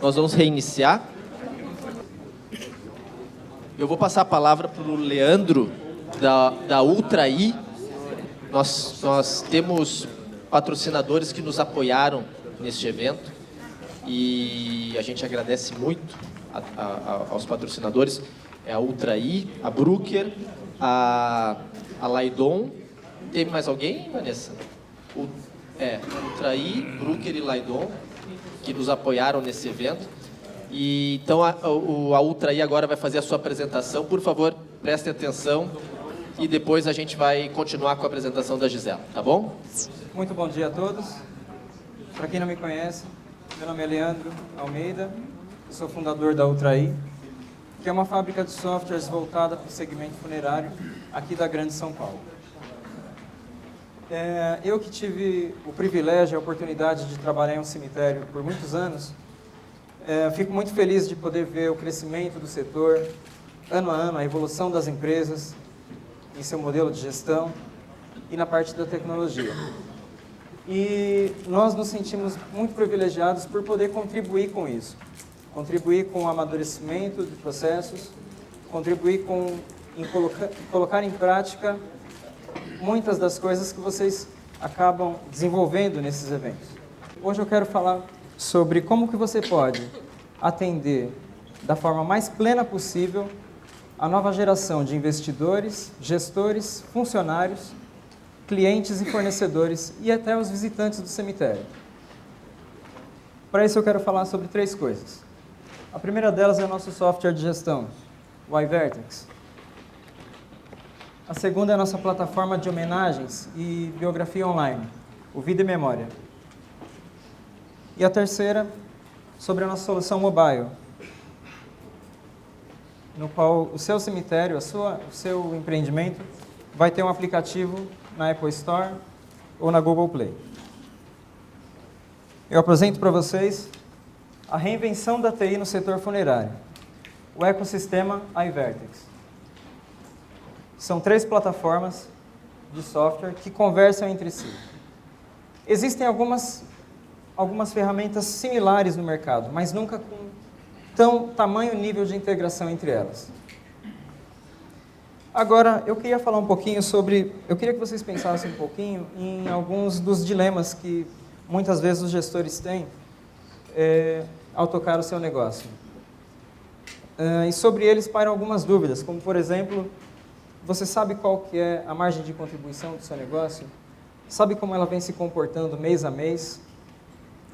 Nós vamos reiniciar. Eu vou passar a palavra para o Leandro, da Ultraí. Nós temos patrocinadores que nos apoiaram neste evento e a gente agradece muito aos patrocinadores. É a Ultraí, a Bruker, a Laidon. Tem mais alguém, Vanessa? Ultraí, Bruker e Laidon, que nos apoiaram nesse evento. E, então, a Ultraí agora vai fazer a sua apresentação. Por favor, prestem atenção e depois a gente vai continuar com a apresentação da Gisela, tá bom? Muito bom dia a todos. Para quem não me conhece, meu nome é Leandro Almeida, sou fundador da Ultraí, que é uma fábrica de softwares voltada para o segmento funerário aqui da Grande São Paulo. Eu que tive o privilégio e a oportunidade de trabalhar em um cemitério por muitos anos, fico muito feliz de poder ver o crescimento do setor, ano a ano, a evolução das empresas em seu modelo de gestão e na parte da tecnologia. E nós nos sentimos muito privilegiados por poder contribuir com isso. Contribuir com o amadurecimento de processos, contribuir em colocar em prática muitas das coisas que vocês acabam desenvolvendo nesses eventos. Hoje eu quero falar sobre como que você pode atender da forma mais plena possível a nova geração de investidores, gestores, funcionários, clientes e fornecedores e até os visitantes do cemitério. Para isso eu quero falar sobre 3 coisas. A primeira delas é o nosso software de gestão, o iVertex. A segunda é a nossa plataforma de homenagens e biografia online, o Vida e Memória. E a terceira, sobre a nossa solução mobile, no qual o seu cemitério, o seu empreendimento, vai ter um aplicativo na Apple Store ou na Google Play. Eu apresento para vocês a reinvenção da TI no setor funerário, o ecossistema iVertex. São 3 plataformas de software que conversam entre si. Existem algumas ferramentas similares no mercado, mas nunca com tamanho nível de integração entre elas. Agora, eu queria falar um pouquinho eu queria que vocês pensassem um pouquinho em alguns dos dilemas que muitas vezes os gestores têm ao tocar o seu negócio. E sobre eles pairam algumas dúvidas, como por exemplo, você sabe qual que é a margem de contribuição do seu negócio? Sabe como ela vem se comportando mês a mês?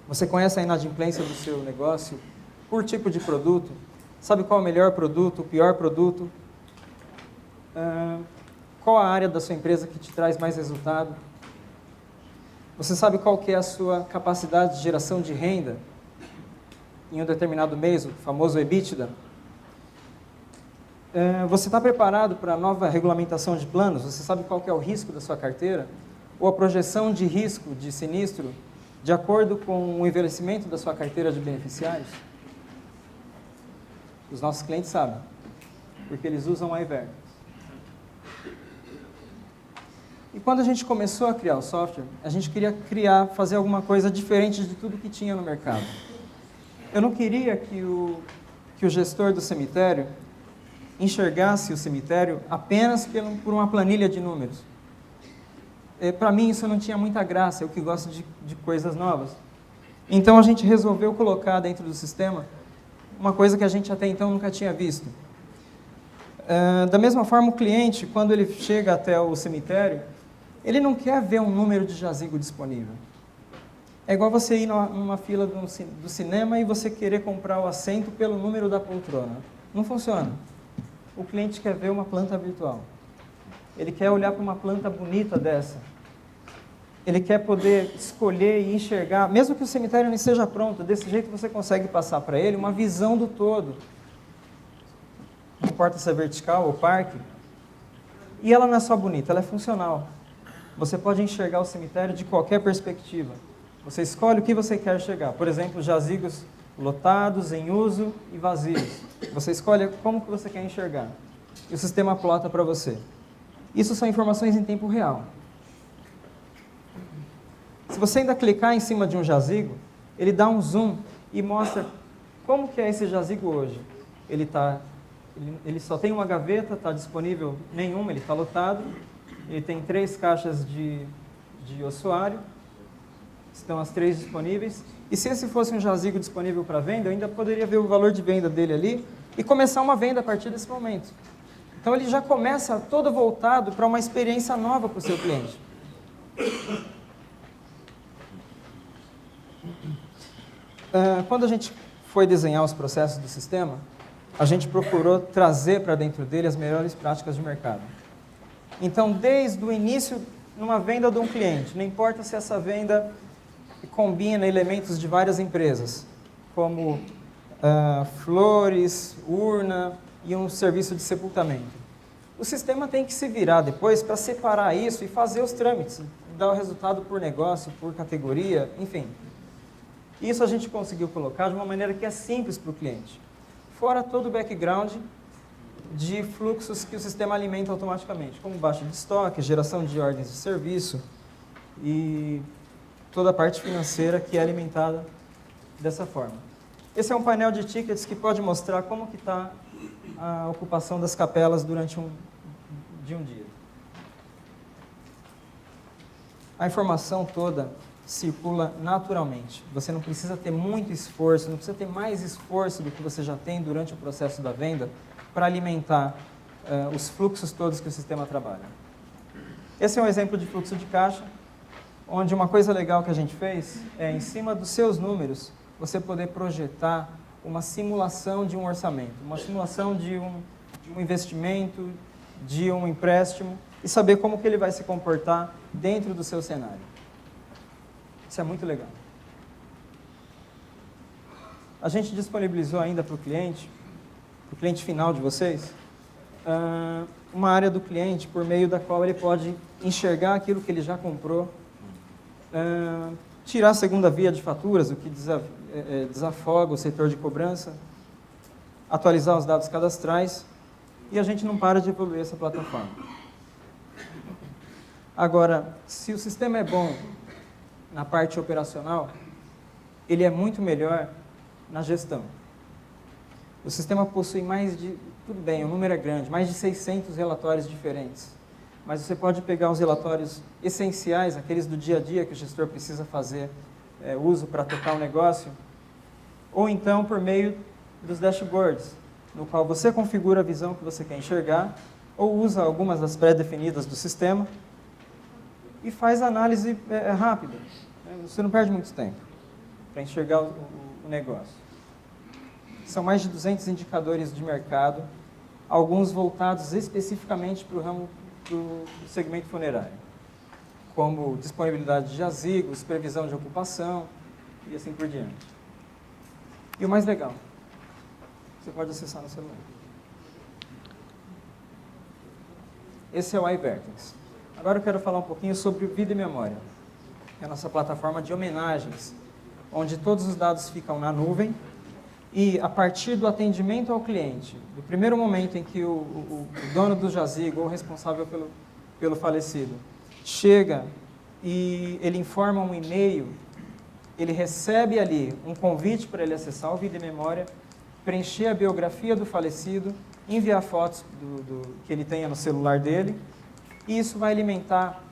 Você conhece a inadimplência do seu negócio por tipo de produto? Sabe qual é o melhor produto, o pior produto? Qual a área da sua empresa que te traz mais resultado? Você sabe qual que é a sua capacidade de geração de renda em um determinado mês, o famoso EBITDA? Você está preparado para a nova regulamentação de planos? Você sabe qual que é o risco da sua carteira? Ou a projeção de risco, de sinistro, de acordo com o envelhecimento da sua carteira de beneficiários? Os nossos clientes sabem, porque eles usam o iVertex. E quando a gente começou a criar o software, a gente queria fazer alguma coisa diferente de tudo que tinha no mercado. Eu não queria que o gestor do cemitério enxergasse o cemitério apenas por uma planilha de números. Para mim isso não tinha muita graça, eu que gosto de coisas novas. Então a gente resolveu colocar dentro do sistema uma coisa que a gente até então nunca tinha visto. Da mesma forma, o cliente, quando ele chega até o cemitério, ele não quer ver um número de jazigo disponível. É igual você ir numa fila do cinema e você querer comprar o assento pelo número da poltrona. Não funciona. O cliente quer ver uma planta virtual. Ele quer olhar para uma planta bonita dessa. Ele quer poder escolher e enxergar, mesmo que o cemitério não esteja pronto, desse jeito você consegue passar para ele uma visão do todo. Não importa se é vertical ou parque. E ela não é só bonita, ela é funcional. Você pode enxergar o cemitério de qualquer perspectiva. Você escolhe o que você quer enxergar. Por exemplo, jazigos lotados, em uso e vazios. Você escolhe como que você quer enxergar. E o sistema plota para você. Isso são informações em tempo real. Se você ainda clicar em cima de um jazigo, ele dá um zoom e mostra como que é esse jazigo hoje? Ele só tem uma gaveta, está disponível nenhuma, ele está lotado. Ele tem 3 caixas de ossuário, estão as 3 disponíveis. E se esse fosse um jazigo disponível para venda, eu ainda poderia ver o valor de venda dele ali e começar uma venda a partir desse momento. Então ele já começa todo voltado para uma experiência nova para o seu cliente. Quando a gente foi desenhar os processos do sistema, a gente procurou trazer para dentro dele as melhores práticas de mercado. Então, desde o início, numa venda de um cliente, não importa se essa venda combina elementos de várias empresas, como flores, urna e um serviço de sepultamento. O sistema tem que se virar depois para separar isso e fazer os trâmites, dar o resultado por negócio, por categoria, enfim. Isso a gente conseguiu colocar de uma maneira que é simples para o cliente. Fora todo o background de fluxos que o sistema alimenta automaticamente, como baixa de estoque, geração de ordens de serviço e toda a parte financeira que é alimentada dessa forma. Esse é um painel de tickets que pode mostrar como que está a ocupação das capelas durante um dia. A informação toda circula naturalmente. Você não precisa ter muito esforço, não precisa ter mais esforço do que você já tem durante o processo da venda para alimentar os fluxos todos que o sistema trabalha. Esse é um exemplo de fluxo de caixa, onde uma coisa legal que a gente fez é, em cima dos seus números, você poder projetar uma simulação de um orçamento, uma simulação de um investimento, de um empréstimo, e saber como que ele vai se comportar dentro do seu cenário. Isso é muito legal. A gente disponibilizou ainda para o cliente final de vocês, uma área do cliente por meio da qual ele pode enxergar aquilo que ele já comprou, tirar a segunda via de faturas, o que desafoga o setor de cobrança, atualizar os dados cadastrais, e a gente não para de evoluir essa plataforma. Agora, se o sistema é bom na parte operacional, ele é muito melhor na gestão. O sistema possui tudo bem, o número é grande, mais de 600 relatórios diferentes. Mas você pode pegar os relatórios essenciais, aqueles do dia a dia que o gestor precisa fazer uso para tocar o negócio, ou então por meio dos dashboards, no qual você configura a visão que você quer enxergar, ou usa algumas das pré-definidas do sistema, e faz análise rápida. Você não perde muito tempo para enxergar o negócio. São mais de 200 indicadores de mercado, alguns voltados especificamente para o ramo do segmento funerário, como disponibilidade de jazigos, previsão de ocupação e assim por diante. E o mais legal, você pode acessar no celular. Esse é o iVertex. Agora eu quero falar um pouquinho sobre o Vida e Memória, que é a nossa plataforma de homenagens, onde todos os dados ficam na nuvem e a partir do atendimento ao cliente, do primeiro momento em que o dono do jazigo ou o responsável pelo falecido chega e ele informa um e-mail, ele recebe ali um convite para ele acessar o Vida e Memória, preencher a biografia do falecido, enviar fotos que ele tenha no celular dele, e isso vai alimentar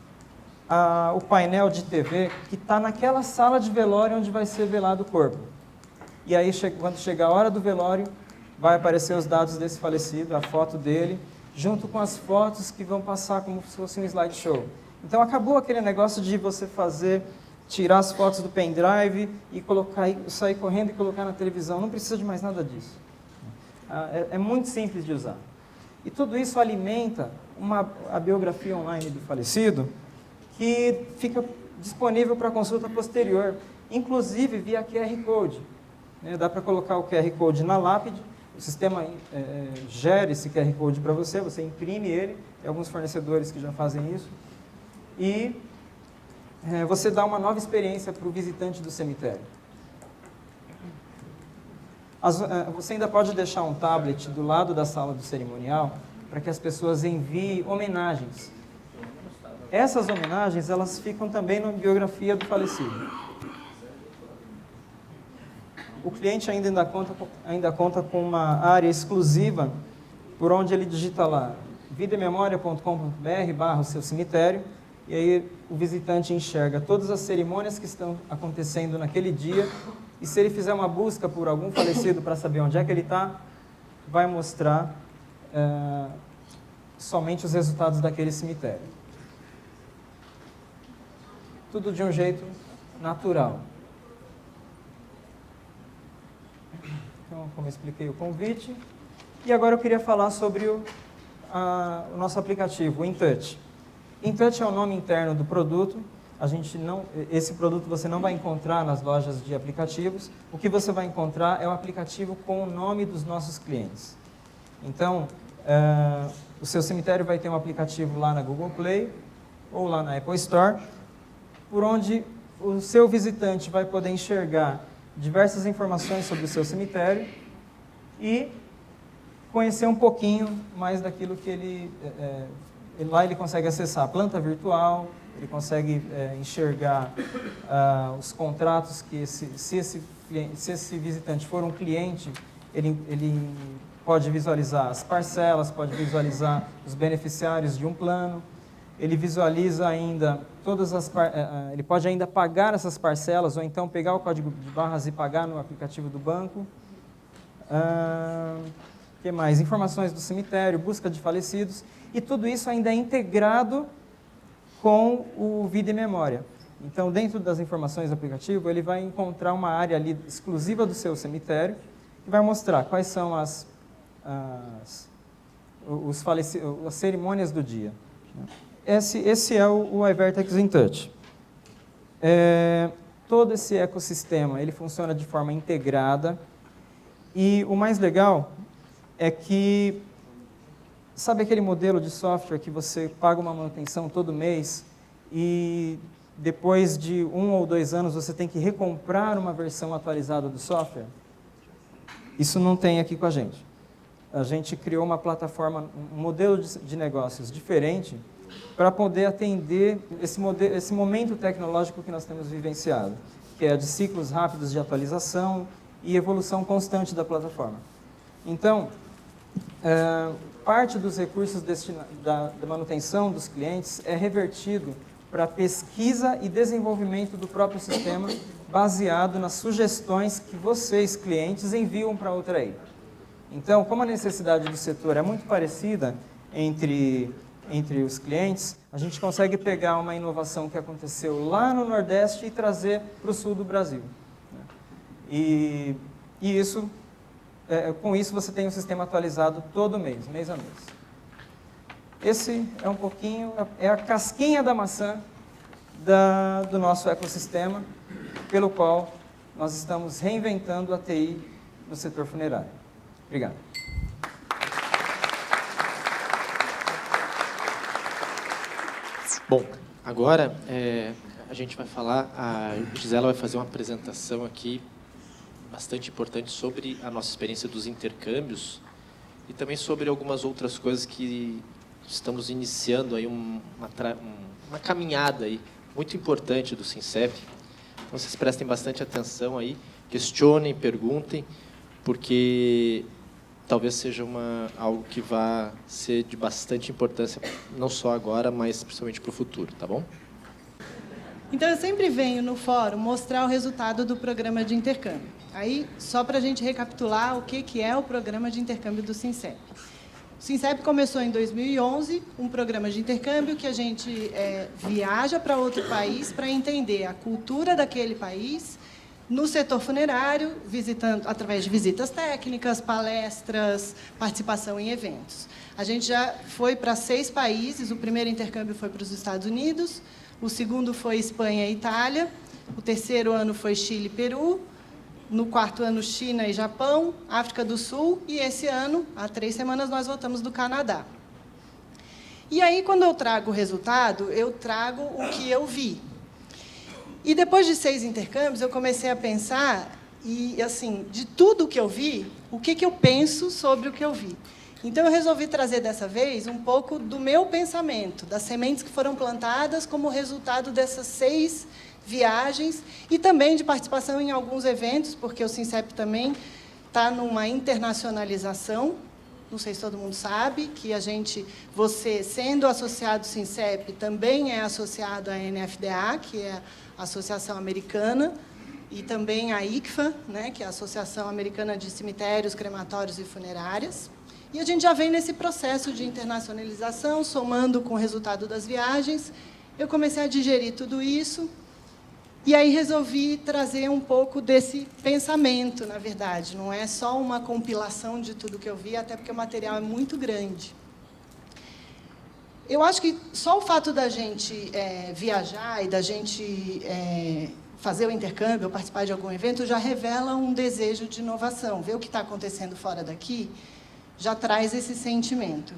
o painel de TV que está naquela sala de velório onde vai ser velado o corpo. E aí, quando chegar a hora do velório, vai aparecer os dados desse falecido, a foto dele, junto com as fotos que vão passar como se fosse um slideshow. Então, acabou aquele negócio de você tirar as fotos do pendrive e sair correndo e colocar na televisão. Não precisa de mais nada disso. É muito simples de usar. E tudo isso alimenta a biografia online do falecido, que fica disponível para consulta posterior, inclusive via QR Code. Dá para colocar o QR Code na lápide, o sistema gera esse QR Code para você, você imprime ele, tem alguns fornecedores que já fazem isso, e você dá uma nova experiência para o visitante do cemitério. Você ainda pode deixar um tablet do lado da sala do cerimonial para que as pessoas enviem homenagens. Essas homenagens, elas ficam também na biografia do falecido. o cliente ainda conta com uma área exclusiva por onde ele digita lá vidememoria.com.br/o-seu cemitério, e aí o visitante enxerga todas as cerimônias que estão acontecendo naquele dia, e se ele fizer uma busca por algum falecido para saber onde é que ele está, vai mostrar somente os resultados daquele cemitério. Tudo de um jeito natural. Então, como eu expliquei o convite, e agora eu queria falar sobre o nosso aplicativo, o InTouch. InTouch é o nome interno do produto. Esse produto você não vai encontrar nas lojas de aplicativos. O que você vai encontrar é o aplicativo com o nome dos nossos clientes. Então, o seu cemitério vai ter um aplicativo lá na Google Play ou lá na Apple Store, por onde o seu visitante vai poder enxergar diversas informações sobre o seu cemitério e conhecer um pouquinho mais daquilo que lá ele consegue acessar a planta virtual, ele consegue enxergar os contratos que se esse visitante for um cliente, ele pode visualizar as parcelas, pode visualizar os beneficiários de um plano, ele visualiza ainda ele pode ainda pagar essas parcelas, ou então pegar o código de barras e pagar no aplicativo do banco. Que mais? Informações do cemitério, busca de falecidos, e tudo isso ainda é integrado com o Vida e Memória. Então, dentro das informações do aplicativo, ele vai encontrar uma área ali exclusiva do seu cemitério, que vai mostrar quais são as cerimônias do dia. Esse é o iVertex InTouch. Todo esse ecossistema ele funciona de forma integrada, e o mais legal é que, sabe aquele modelo de software que você paga uma manutenção todo mês e depois de 1 ou 2 anos você tem que recomprar uma versão atualizada do software? Isso não tem aqui com a gente. A gente criou uma plataforma, um modelo de negócios diferente para poder atender esse momento tecnológico que nós temos vivenciado, que é de ciclos rápidos de atualização e evolução constante da plataforma. Então, parte dos recursos da manutenção dos clientes é revertido para pesquisa e desenvolvimento do próprio sistema, baseado nas sugestões que vocês, clientes, enviam para a Ultraí. Então, como a necessidade do setor é muito parecida entre os clientes, a gente consegue pegar uma inovação que aconteceu lá no Nordeste e trazer para o Sul do Brasil. E isso, com isso você tem um sistema atualizado todo mês a mês. Esse é um pouquinho, é a casquinha da maçã do nosso ecossistema, pelo qual nós estamos reinventando a TI no setor funerário. Obrigado. Bom, agora a gente vai falar, a Gisela vai fazer uma apresentação aqui bastante importante sobre a nossa experiência dos intercâmbios e também sobre algumas outras coisas que estamos iniciando aí uma caminhada aí muito importante do Sincep. Então vocês prestem bastante atenção aí, questionem, perguntem, porque talvez seja algo que vá ser de bastante importância, não só agora, mas principalmente para o futuro, tá bom? Então, eu sempre venho no fórum mostrar o resultado do programa de intercâmbio. Aí, só para a gente recapitular o que é o programa de intercâmbio do Sincep. O Sincep começou em 2011, um programa de intercâmbio que a gente viaja para outro país para entender a cultura daquele país, no setor funerário, visitando através de visitas técnicas, palestras, participação em eventos. A gente já foi para 6 países, o primeiro intercâmbio foi para os Estados Unidos, o segundo foi Espanha e Itália, o terceiro ano foi Chile e Peru, no 4º ano China e Japão, África do Sul, e esse ano, há 3 semanas, nós voltamos do Canadá. E aí, quando eu trago o resultado, eu trago o que eu vi. E depois de 6 intercâmbios, eu comecei a pensar, e assim, de tudo que eu vi, o que eu penso sobre o que eu vi. Então, eu resolvi trazer dessa vez um pouco do meu pensamento, das sementes que foram plantadas como resultado dessas 6 viagens e também de participação em alguns eventos, porque o SINCEP também está numa internacionalização. Não sei se todo mundo sabe que você, sendo associado ao SINCEP, também é associado à NFDA, que é a Associação Americana, e também à ICFA, né, que é a Associação Americana de Cemitérios, Crematórios e Funerárias. E a gente já vem nesse processo de internacionalização, somando com o resultado das viagens. Eu comecei a digerir tudo isso, e aí resolvi trazer um pouco desse pensamento, na verdade. Não é só uma compilação de tudo que eu vi, até porque o material é muito grande. Eu acho que só o fato da gente viajar e da gente fazer o intercâmbio, ou participar de algum evento, já revela um desejo de inovação. Ver o que está acontecendo fora daqui já traz esse sentimento.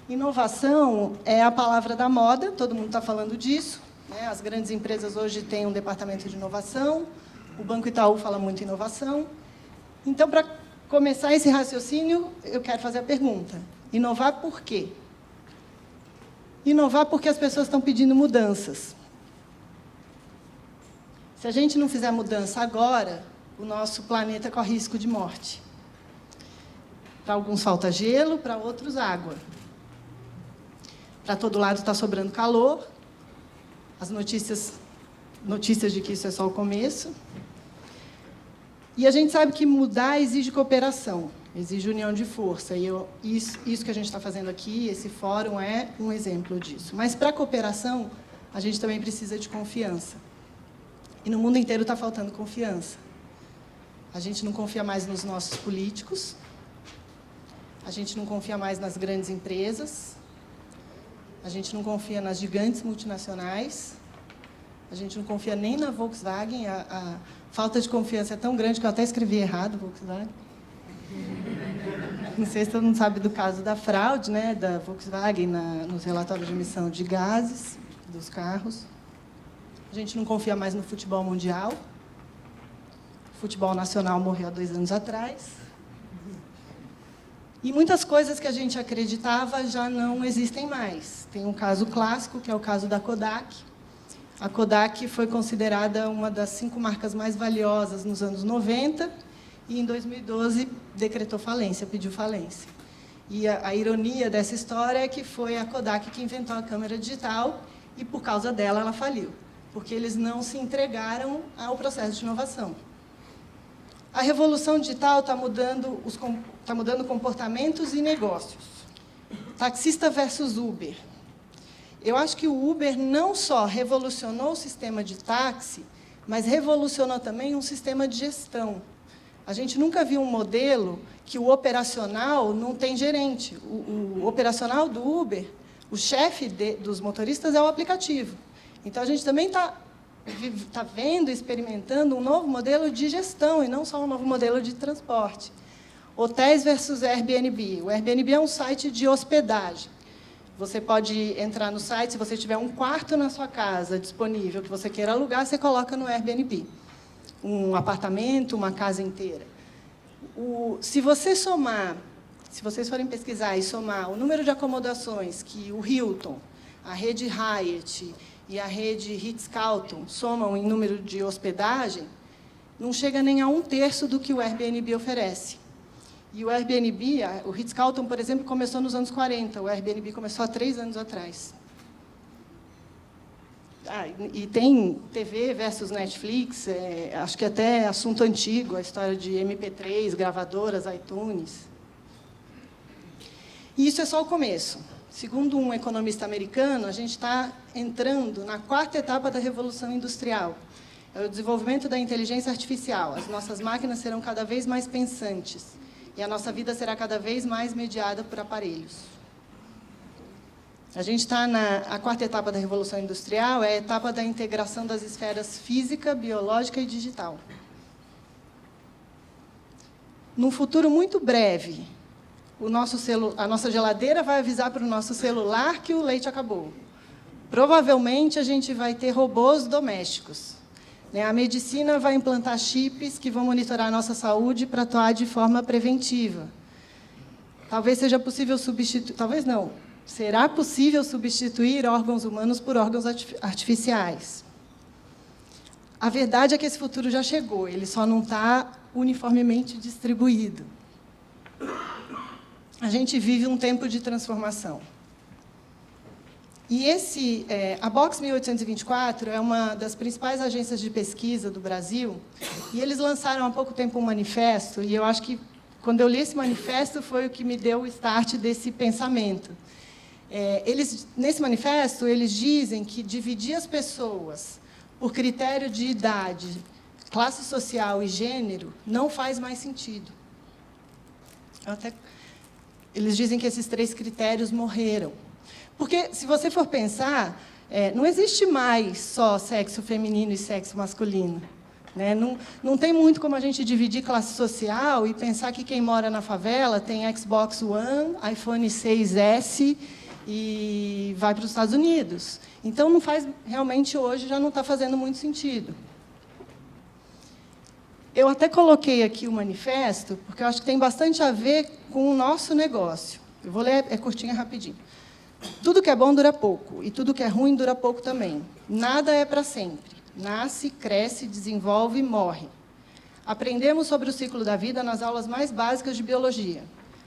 Inovação é a palavra da moda, todo mundo está falando disso, né? As grandes empresas hoje têm um departamento de inovação, o Banco Itaú fala muito em inovação. Então, para começar esse raciocínio, eu quero fazer a pergunta: inovar por quê? Inovar porque as pessoas estão pedindo mudanças. Se a gente não fizer mudança agora, o nosso planeta corre risco de morte. Para alguns falta gelo, para outros água. Para todo lado está sobrando calor. As notícias de que isso é só o começo. E a gente sabe que mudar exige cooperação, exige união de força. E isso que a gente está fazendo aqui, esse fórum, é um exemplo disso. Mas, para a cooperação, a gente também precisa de confiança. E no mundo inteiro está faltando confiança. A gente não confia mais nos nossos políticos, a gente não confia mais nas grandes empresas, a gente não confia nas gigantes multinacionais, a gente não confia nem na Volkswagen. A falta de confiança é tão grande que eu até escrevi errado, Volkswagen. Não sei se todo mundo sabe do caso da fraude, né, da Volkswagen nos relatórios de emissão de gases dos carros. A gente não confia mais no futebol mundial. O futebol nacional morreu há 2 anos atrás. E muitas coisas que a gente acreditava já não existem mais. Tem um caso clássico, que é o caso da Kodak. A Kodak foi considerada uma das 5 marcas mais valiosas nos anos 90 e, em 2012, decretou falência, pediu falência. E a ironia dessa história é que foi a Kodak que inventou a câmera digital e, por causa dela, ela faliu, porque eles não se entregaram ao processo de inovação. A revolução digital está mudando comportamentos e negócios. Taxista versus Uber. Eu acho que o Uber não só revolucionou o sistema de táxi, mas revolucionou também um sistema de gestão. A gente nunca viu um modelo que o operacional não tem gerente. O operacional do Uber, o chefe dos motoristas é o aplicativo. Então, a gente também está vendo, experimentando um novo modelo de gestão, e não só um novo modelo de transporte. Hotéis versus Airbnb. O Airbnb é um site de hospedagem. Você pode entrar no site, se você tiver um quarto na sua casa disponível, que você queira alugar, você coloca no Airbnb. Um apartamento, uma casa inteira. Se vocês forem pesquisar e somar o número de acomodações que o Hilton, a rede Hyatt e a rede Ritz-Carlton somam em número de hospedagem, não chega nem a 1/3 do que o Airbnb oferece. E o Airbnb, o Ritz-Carlton, por exemplo, começou nos anos 40, o Airbnb começou há 3 anos atrás. E tem TV versus Netflix, acho que até assunto antigo, a história de MP3, gravadoras, iTunes. E isso é só o começo. Segundo um economista americano, a gente está entrando na 4ª etapa da Revolução Industrial. É o desenvolvimento da inteligência artificial. As nossas máquinas serão cada vez mais pensantes e a nossa vida será cada vez mais mediada por aparelhos. A gente está a 4ª etapa da Revolução Industrial, é a etapa da integração das esferas física, biológica e digital. Num futuro muito breve, a nossa geladeira vai avisar para o nosso celular que o leite acabou. Provavelmente, a gente vai ter robôs domésticos. A medicina vai implantar chips que vão monitorar a nossa saúde para atuar de forma preventiva. Talvez seja possível substituir... Talvez não. Será possível substituir órgãos humanos por órgãos artificiais. A verdade é que esse futuro já chegou, ele só não está uniformemente distribuído. A gente vive um tempo de transformação. E a Box 1824 é uma das principais agências de pesquisa do Brasil, e eles lançaram há pouco tempo um manifesto, e eu acho que, quando eu li esse manifesto, foi o que me deu o start desse pensamento. Nesse manifesto, eles dizem que dividir as pessoas por critério de idade, classe social e gênero não faz mais sentido. Eles dizem que esses 3 critérios morreram. Porque, se você for pensar, não existe mais só sexo feminino e sexo masculino. Né? Não tem muito como a gente dividir classe social e pensar que quem mora na favela tem Xbox One, iPhone 6S e vai para os Estados Unidos. Então, não faz, realmente, hoje, já não está fazendo muito sentido. Eu até coloquei aqui o manifesto, porque eu acho que tem bastante a ver com o nosso negócio. Eu vou ler, é curtinho, rapidinho. Tudo que é bom dura pouco, e tudo que é ruim dura pouco também. Nada é para sempre. Nasce, cresce, desenvolve e morre. Aprendemos sobre o ciclo da vida nas aulas mais básicas de biologia,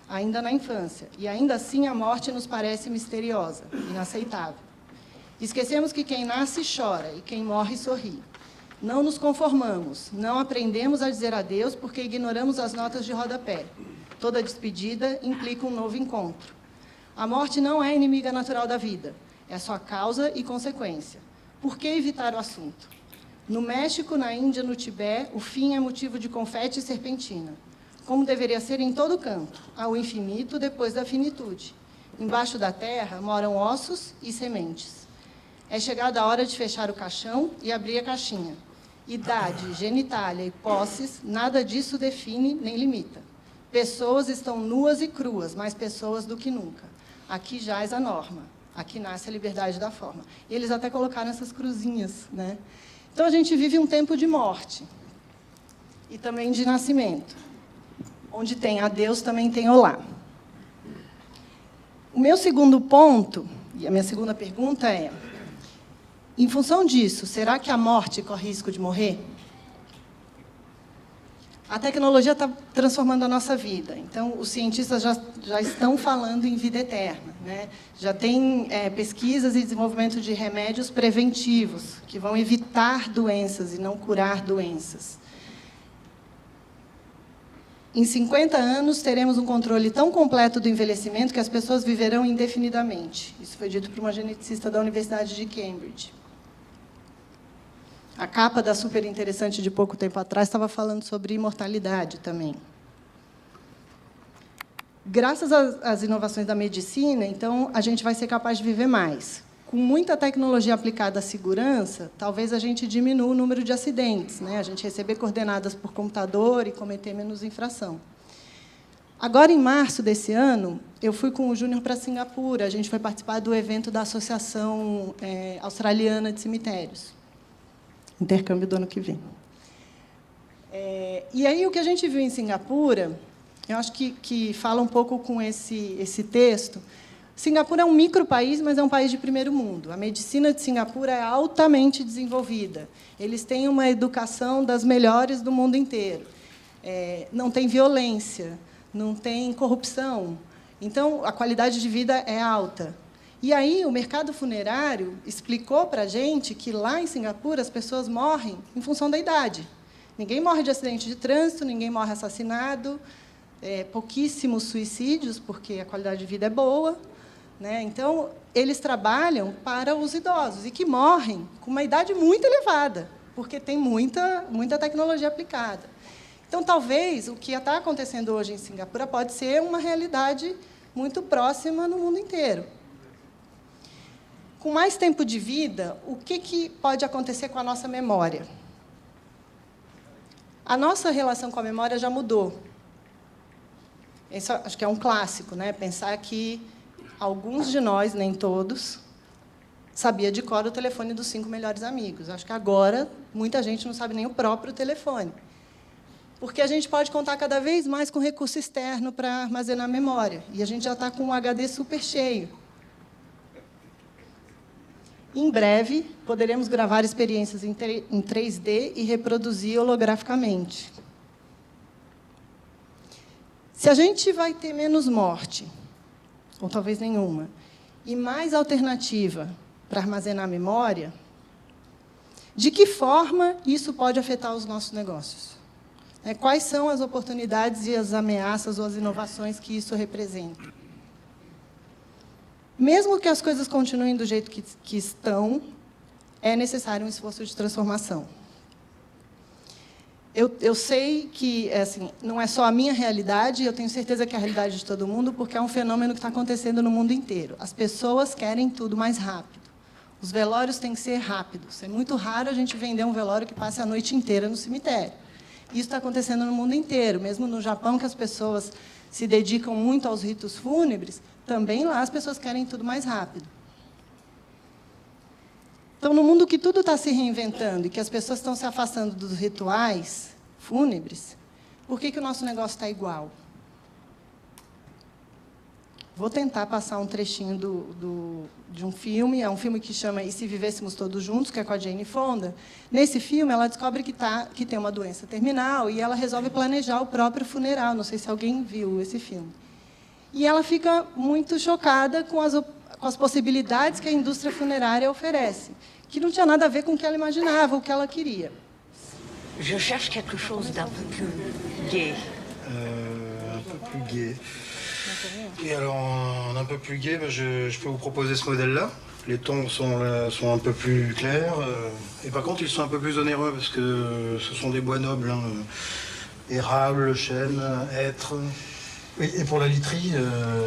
ainda na infância, e ainda assim a morte nos parece misteriosa, inaceitável. Esquecemos que quem nasce chora e quem morre sorri. Não nos conformamos, não aprendemos a dizer adeus porque ignoramos as notas de rodapé. Toda despedida implica um novo encontro. A morte não é inimiga natural da vida, é sua causa e consequência. Por que evitar o assunto? No México, na Índia, no Tibete, o fim é motivo de confete e serpentina, como deveria ser em todo canto, ao infinito depois da finitude. Embaixo da terra moram ossos e sementes. É chegada a hora de fechar o caixão e abrir a caixinha. Idade, genitália e posses, nada disso define nem limita. Pessoas estão nuas e cruas, mais pessoas do que nunca. Aqui jaz a norma, aqui nasce a liberdade da forma. E eles até colocaram essas cruzinhas, né? Então, a gente vive um tempo de morte e também de nascimento. Onde tem adeus, também tem olá. O meu segundo ponto, e a minha segunda pergunta é, em função disso, será que a morte corre risco de morrer? A tecnologia está transformando a nossa vida. Então, os cientistas já estão falando em vida eterna, né? Já tem pesquisas e desenvolvimento de remédios preventivos, que vão evitar doenças e não curar doenças. Em 50 anos, teremos um controle tão completo do envelhecimento que as pessoas viverão indefinidamente. Isso foi dito por uma geneticista da Universidade de Cambridge. A capa da Super Interessante, de pouco tempo atrás, estava falando sobre imortalidade também. Graças às inovações da medicina, então, a gente vai ser capaz de viver mais. Com muita tecnologia aplicada à segurança, talvez a gente diminua o número de acidentes, né? A gente receber coordenadas por computador e cometer menos infração. Agora, em março desse ano, eu fui com o Júnior para Singapura. A gente foi participar do evento da Associação Australiana de Cemitérios. Intercâmbio do ano que vem. E aí, o que a gente viu em Singapura, eu acho que fala um pouco com esse texto. Singapura é um micropaís, mas é um país de primeiro mundo. A medicina de Singapura é altamente desenvolvida. Eles têm uma educação das melhores do mundo inteiro. Não tem violência, não tem corrupção. Então, a qualidade de vida é alta. E aí, o mercado funerário explicou para a gente que, lá em Singapura, as pessoas morrem em função da idade. Ninguém morre de acidente de trânsito, ninguém morre assassinado, pouquíssimos suicídios, porque a qualidade de vida é boa. Né? Então, eles trabalham para os idosos, e que morrem com uma idade muito elevada, porque tem muita tecnologia aplicada. Então, talvez, o que está acontecendo hoje em Singapura pode ser uma realidade muito próxima no mundo inteiro. Com mais tempo de vida, o que pode acontecer com a nossa memória? A nossa relação com a memória já mudou. Isso acho que é um clássico, né? Pensar que alguns de nós, nem todos, sabia de cor o telefone dos 5 melhores amigos. Acho que agora muita gente não sabe nem o próprio telefone. Porque a gente pode contar cada vez mais com recurso externo para armazenar memória. E a gente já está com um HD super cheio. Em breve, poderemos gravar experiências em 3D e reproduzir holograficamente. Se a gente vai ter menos morte, ou talvez nenhuma, e mais alternativa para armazenar memória, de que forma isso pode afetar os nossos negócios? Quais são as oportunidades e as ameaças ou as inovações que isso representa? Mesmo que as coisas continuem do jeito que estão, é necessário um esforço de transformação. Eu sei que assim, não é só a minha realidade, eu tenho certeza que é a realidade de todo mundo, porque é um fenômeno que está acontecendo no mundo inteiro. As pessoas querem tudo mais rápido. Os velórios têm que ser rápidos. É muito raro a gente vender um velório que passe a noite inteira no cemitério. Isso está acontecendo no mundo inteiro. Mesmo no Japão, que as pessoas se dedicam muito aos ritos fúnebres, também lá as pessoas querem tudo mais rápido. Então, no mundo que tudo está se reinventando e que as pessoas estão se afastando dos rituais fúnebres, por que o nosso negócio está igual? Vou tentar passar um trechinho de um filme. É um filme que chama E Se Vivêssemos Todos Juntos, que é com a Jane Fonda. Nesse filme, ela descobre que tem uma doença terminal e ela resolve planejar o próprio funeral. Não sei se alguém viu esse filme. E ela fica muito chocada com as possibilidades que a indústria funerária oferece, que não tinha nada a ver com o que ela imaginava, o que ela queria. Je cherche quelque chose d'un peu plus gai. Un peu plus gai. Et alors, un peu plus gai, je peux vous proposer ce modèle-là. Les tons sont un peu plus clairs. Et par contre, ils sont un peu plus onéreux, parce que ce sont des bois nobles. Érable, chêne, hêtre. Oui, et pour la literie,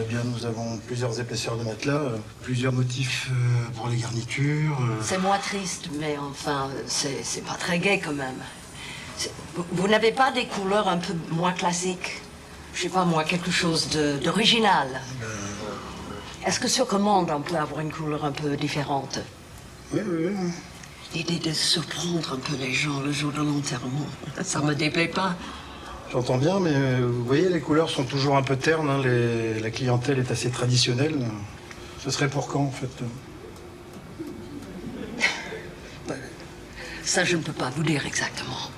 bien, nous avons plusieurs épaisseurs de matelas, plusieurs motifs pour les garnitures. C'est moins triste, mais enfin, c'est pas très gai quand même. Vous n'avez pas des couleurs un peu moins classiques? Je sais pas moi, quelque chose d'original. Est-ce que sur commande, on peut avoir une couleur un peu différente? Oui, oui, oui. L'idée de surprendre un peu les gens le jour de l'enterrement, ça me déplaît pas. J'entends bien, mais vous voyez, les couleurs sont toujours un peu ternes. La clientèle est assez traditionnelle. Ce serait pour quand, en fait? Ça, je ne peux pas vous dire exactement.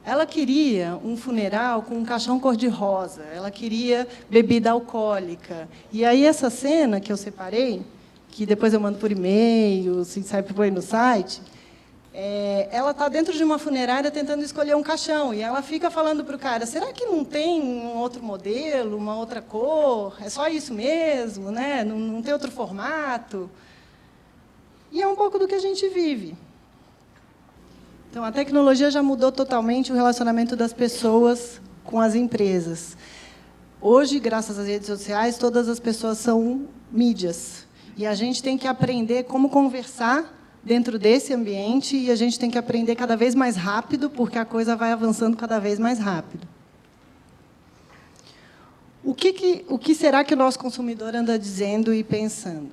Ela queria um funeral com um caixão cor-de-rosa. Ela queria bebida alcoólica. E aí essa cena que eu separei, que depois eu mando por e-mail, se sai por no site, ela está dentro de uma funerária tentando escolher um caixão. E ela fica falando para o cara, será que não tem um outro modelo, uma outra cor? É só isso mesmo, né? Não tem outro formato? E é um pouco do que a gente vive. Então, a tecnologia já mudou totalmente o relacionamento das pessoas com as empresas. Hoje, graças às redes sociais, todas as pessoas são mídias. E a gente tem que aprender como conversar dentro desse ambiente e a gente tem que aprender cada vez mais rápido, porque a coisa vai avançando cada vez mais rápido. O que será que o nosso consumidor anda dizendo e pensando?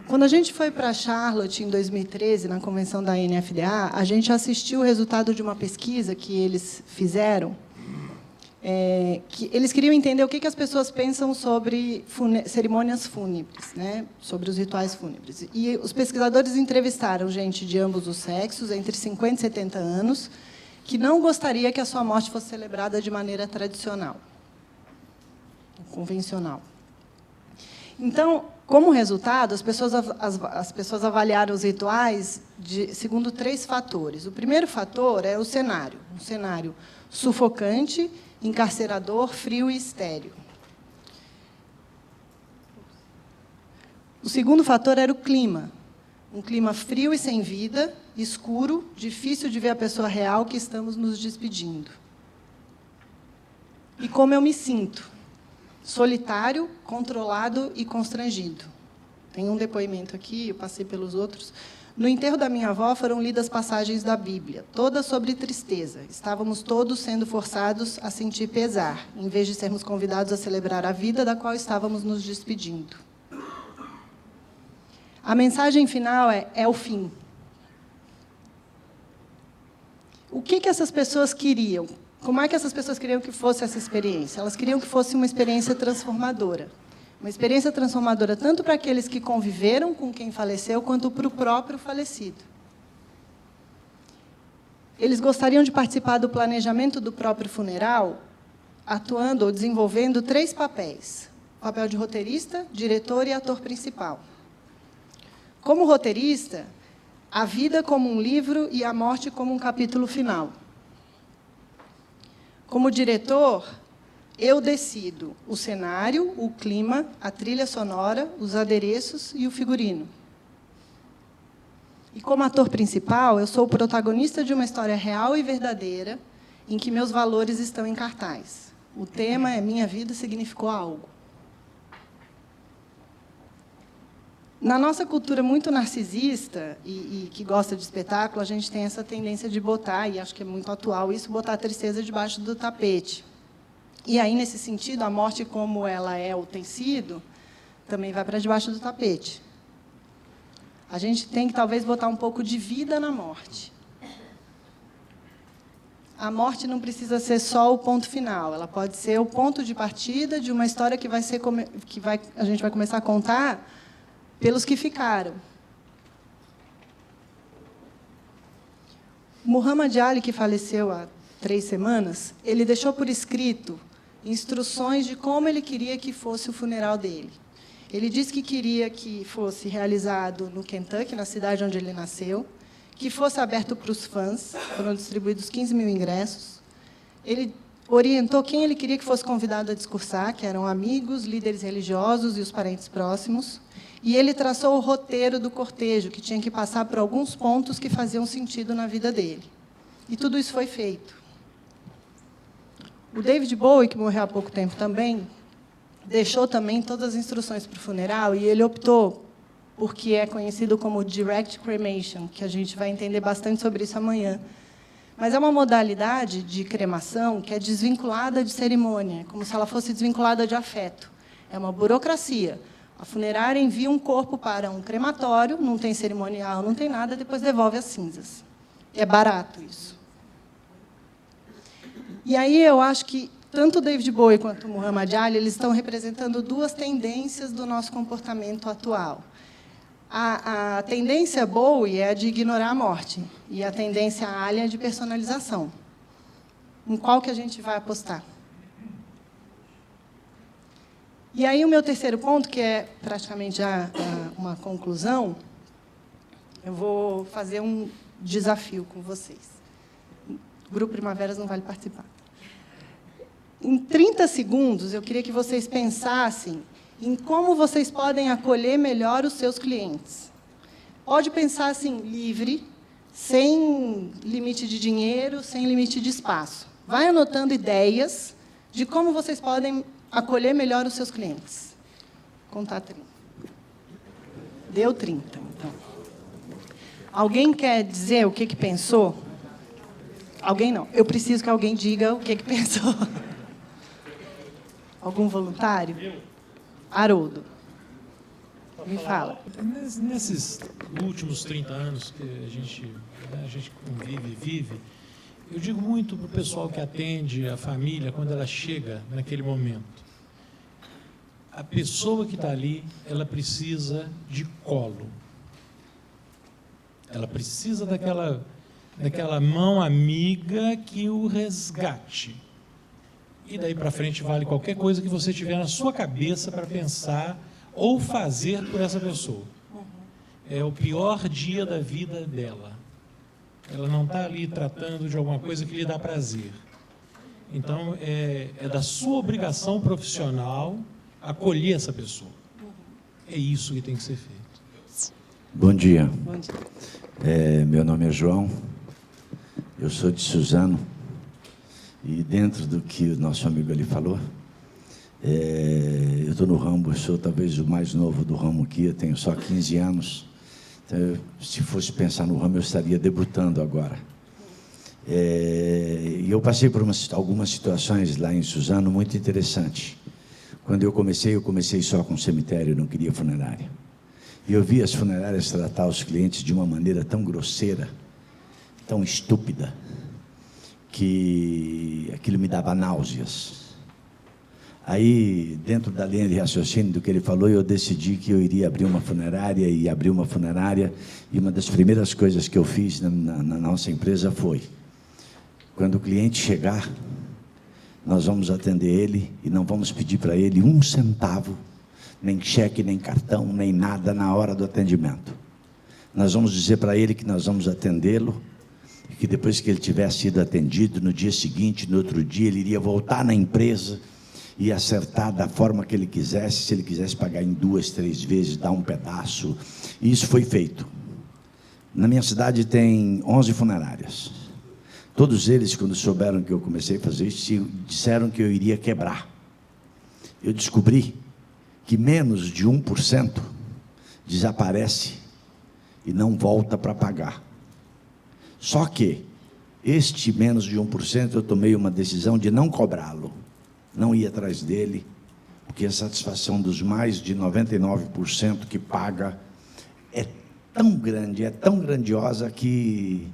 Quando a gente foi para Charlotte, em 2013, na convenção da NFDA, a gente assistiu o resultado de uma pesquisa que eles fizeram, que eles queriam entender o que as pessoas pensam sobre cerimônias fúnebres, né? Sobre os rituais fúnebres. E os pesquisadores entrevistaram gente de ambos os sexos, entre 50 e 70 anos, que não gostaria que a sua morte fosse celebrada de maneira tradicional, convencional. Então, como resultado, as pessoas avaliaram os rituais segundo 3 fatores. O primeiro fator é o cenário. Um cenário sufocante, encarcerador, frio e estéril. O segundo fator era o clima. Um clima frio e sem vida, escuro, difícil de ver a pessoa real que estamos nos despedindo. E como eu me sinto? Solitário, controlado e constrangido. Tem um depoimento aqui, eu passei pelos outros. No enterro da minha avó foram lidas passagens da Bíblia, todas sobre tristeza. Estávamos todos sendo forçados a sentir pesar, em vez de sermos convidados a celebrar a vida da qual estávamos nos despedindo. A mensagem final é o fim. O que essas pessoas queriam? Como é que essas pessoas queriam que fosse essa experiência? Elas queriam que fosse uma experiência transformadora. Uma experiência transformadora tanto para aqueles que conviveram com quem faleceu, quanto para o próprio falecido. Eles gostariam de participar do planejamento do próprio funeral, atuando ou desenvolvendo 3 papéis: o papel de roteirista, diretor e ator principal. Como roteirista, a vida como um livro e a morte como um capítulo final. Como diretor, eu decido o cenário, o clima, a trilha sonora, os adereços e o figurino. E como ator principal, eu sou o protagonista de uma história real e verdadeira, em que meus valores estão em cartaz. O tema é Minha Vida Significou Algo. Na nossa cultura muito narcisista e que gosta de espetáculo, a gente tem essa tendência de botar, e acho que é muito atual isso, botar a tristeza debaixo do tapete. E aí, nesse sentido, a morte, como ela é ou tem sido, também vai para debaixo do tapete. A gente tem que, talvez, botar um pouco de vida na morte. A morte não precisa ser só o ponto final, ela pode ser o ponto de partida de uma história que a gente vai começar a contar pelos que ficaram. Muhammad Ali, que faleceu há 3 semanas, ele deixou por escrito instruções de como ele queria que fosse o funeral dele. Ele disse que queria que fosse realizado no Kentucky, na cidade onde ele nasceu, que fosse aberto para os fãs, foram distribuídos 15 mil ingressos. Ele orientou quem ele queria que fosse convidado a discursar, que eram amigos, líderes religiosos e os parentes próximos, e ele traçou o roteiro do cortejo, que tinha que passar por alguns pontos que faziam sentido na vida dele. E tudo isso foi feito. O David Bowie, que morreu há pouco tempo também, deixou também todas as instruções para o funeral, e ele optou por que é conhecido como direct cremation, que a gente vai entender bastante sobre isso amanhã. Mas é uma modalidade de cremação que é desvinculada de cerimônia, como se ela fosse desvinculada de afeto. É uma burocracia. A funerária envia um corpo para um crematório, não tem cerimonial, não tem nada, depois devolve as cinzas. É barato isso. E aí eu acho que tanto o David Bowie quanto o Muhammad Ali, eles estão representando 2 tendências do nosso comportamento atual. A tendência Bowie é a de ignorar a morte, e a tendência Ali é de personalização. Em qual que a gente vai apostar? E aí o meu terceiro ponto, que é praticamente já uma conclusão, eu vou fazer um desafio com vocês. O Grupo Primaveras não vale participar. Em 30 segundos, eu queria que vocês pensassem em como vocês podem acolher melhor os seus clientes. Pode pensar assim, livre, sem limite de dinheiro, sem limite de espaço. Vai anotando ideias de como vocês podem acolher melhor os seus clientes. Vou contar 30. Deu 30, então. Alguém quer dizer o que pensou? Alguém não. Eu preciso que alguém diga o que pensou. Algum voluntário? Haroldo. Me fala. Nesses últimos 30 anos que a gente convive e vive, eu digo muito para o pessoal que atende a família quando ela chega naquele momento. A pessoa que está ali, ela precisa de colo. Ela precisa daquela mão amiga que o resgate. E daí para frente vale qualquer coisa que você tiver na sua cabeça para pensar ou fazer por essa pessoa. É o pior dia da vida dela. Ela não está ali tratando de alguma coisa que lhe dá prazer. Então, é da sua obrigação profissional acolher essa pessoa. É isso que tem que ser feito. Bom dia. Bom dia. Meu nome é João. Eu sou de Suzano. E dentro do que o nosso amigo ali falou, eu estou no ramo, eu sou talvez o mais novo do ramo aqui, eu tenho só 15 anos. Então, se fosse pensar no ramo, eu estaria debutando agora. E eu passei por algumas situações lá em Suzano muito interessantes. Quando eu comecei só com cemitério, eu não queria funerária. E eu vi as funerárias tratar os clientes de uma maneira tão grosseira, tão estúpida, que aquilo me dava náuseas. Aí, dentro da linha de raciocínio do que ele falou, eu decidi que eu iria abrir uma funerária, e abri uma funerária, e uma das primeiras coisas que eu fiz na nossa empresa foi, quando o cliente chegar, nós vamos atender ele e não vamos pedir para ele 1 centavo, nem cheque, nem cartão, nem nada na hora do atendimento. Nós vamos dizer para ele que nós vamos atendê-lo, e que depois que ele tiver sido atendido, no dia seguinte, no outro dia, ele iria voltar na empresa e acertar da forma que ele quisesse, se ele quisesse pagar em 2, 3 vezes, dar um pedaço. E isso foi feito. Na minha cidade tem 11 funerárias. Todos eles, quando souberam que eu comecei a fazer isso, disseram que eu iria quebrar. Eu descobri que menos de 1% desaparece e não volta para pagar. Só que este menos de 1% eu tomei uma decisão de não cobrá-lo, não ir atrás dele, porque a satisfação dos mais de 99% que paga é tão grande, é tão grandiosa que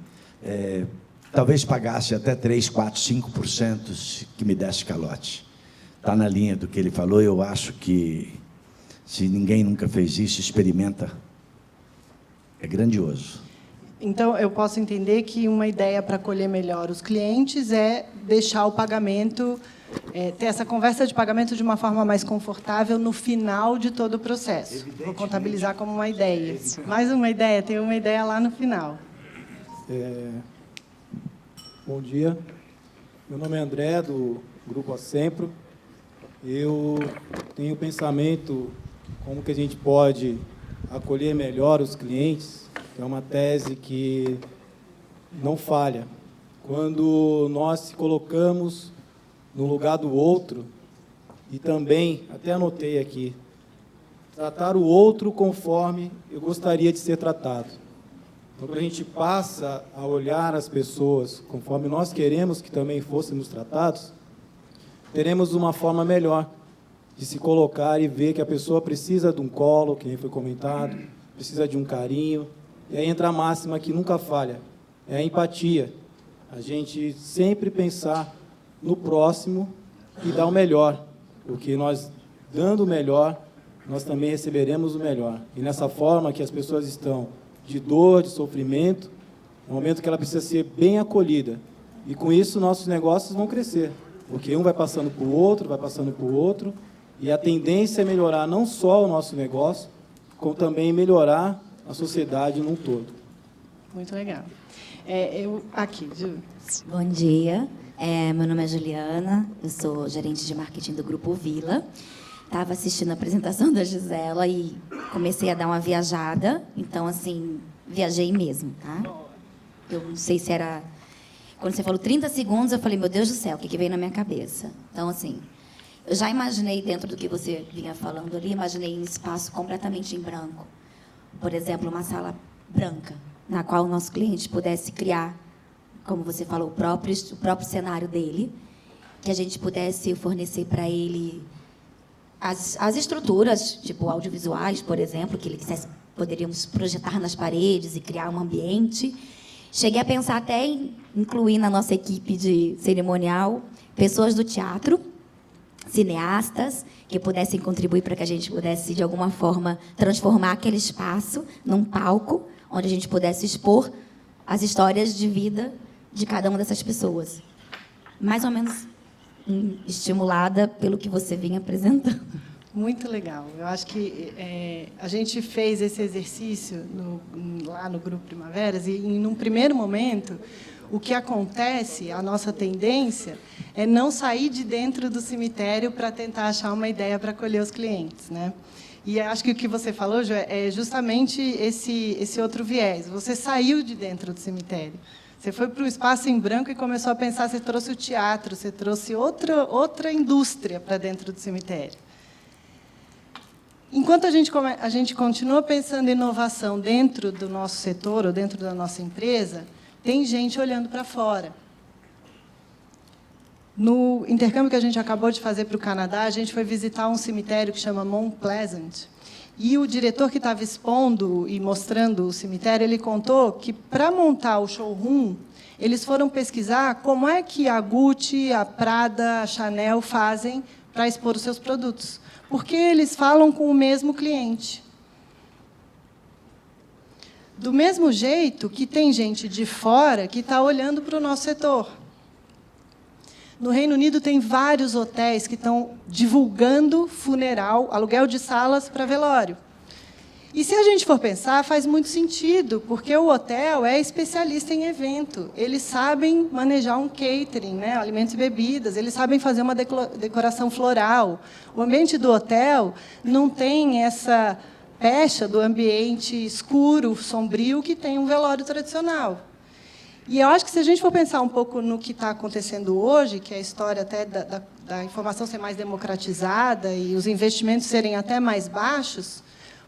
talvez pagasse até 3, 4, 5% que me desse calote. Está na linha do que ele falou. Eu acho que, se ninguém nunca fez isso, experimenta. É grandioso. Então, eu posso entender que uma ideia para acolher melhor os clientes é deixar o pagamento, ter essa conversa de pagamento de uma forma mais confortável no final de todo o processo. Vou contabilizar como uma ideia. Mais uma ideia, tem uma ideia lá no final. Bom dia, meu nome é André, do Grupo Assempro. Eu tenho o pensamento como que a gente pode acolher melhor os clientes, que é uma tese que não falha. Quando nós se colocamos no lugar do outro, e também, até anotei aqui, tratar o outro conforme eu gostaria de ser tratado. Então, quando a gente passa a olhar as pessoas conforme nós queremos que também fôssemos tratados, teremos uma forma melhor de se colocar e ver que a pessoa precisa de um colo, que nem foi comentado, precisa de um carinho. E aí entra a máxima que nunca falha, é a empatia. A gente sempre pensar no próximo e dar o melhor, porque nós, dando o melhor, nós também receberemos o melhor. E nessa forma que as pessoas estão de dor, de sofrimento, é um momento que ela precisa ser bem acolhida. E com isso nossos negócios vão crescer, porque um vai passando para o outro, vai passando para o outro, e a tendência é melhorar não só o nosso negócio, como também melhorar a sociedade num todo. Muito legal. Aqui, Ju. Bom dia, meu nome é Juliana, eu sou gerente de marketing do Grupo Vila. Estava assistindo a apresentação da Gisela e comecei a dar uma viajada. Então, assim, viajei mesmo, tá? Eu não sei se era... Quando você falou 30 segundos, eu falei, meu Deus do céu, o que veio na minha cabeça? Então, assim, eu já imaginei, dentro do que você vinha falando ali, imaginei um espaço completamente em branco. Por exemplo, uma sala branca, na qual o nosso cliente pudesse criar, como você falou, o próprio cenário dele, que a gente pudesse fornecer para ele as estruturas, tipo audiovisuais, por exemplo, que ele quisesse, poderíamos projetar nas paredes e criar um ambiente. Cheguei a pensar até em incluir na nossa equipe de cerimonial pessoas do teatro, cineastas, que pudessem contribuir para que a gente pudesse, de alguma forma, transformar aquele espaço num palco, onde a gente pudesse expor as histórias de vida de cada uma dessas pessoas. Mais ou menos estimulada pelo que você vinha apresentando. Muito legal. Eu acho que a gente fez esse exercício lá no Grupo Primaveras e, num primeiro momento, o que acontece, a nossa tendência, é não sair de dentro do cemitério para tentar achar uma ideia para acolher os clientes, né? E acho que o que você falou, Jo, é justamente esse outro viés. Você saiu de dentro do cemitério. Você foi para um espaço em branco e começou a pensar, você trouxe o teatro, você trouxe outra indústria para dentro do cemitério. Enquanto a gente continua pensando em inovação dentro do nosso setor ou dentro da nossa empresa, tem gente olhando para fora. No intercâmbio que a gente acabou de fazer para o Canadá, a gente foi visitar um cemitério que chama Mount Pleasant. E o diretor que estava expondo e mostrando o cemitério, ele contou que, para montar o showroom, eles foram pesquisar como é que a Gucci, a Prada, a Chanel fazem para expor os seus produtos, porque eles falam com o mesmo cliente. Do mesmo jeito que tem gente de fora que está olhando para o nosso setor. No Reino Unido, tem vários hotéis que estão divulgando funeral, aluguel de salas para velório. E, se a gente for pensar, faz muito sentido, porque o hotel é especialista em evento. Eles sabem manejar um catering, né, alimentos e bebidas, eles sabem fazer uma decoração floral. O ambiente do hotel não tem essa pecha do ambiente escuro, sombrio, que tem um velório tradicional. E eu acho que, se a gente for pensar um pouco no que está acontecendo hoje, que é a história até da informação ser mais democratizada e os investimentos serem até mais baixos,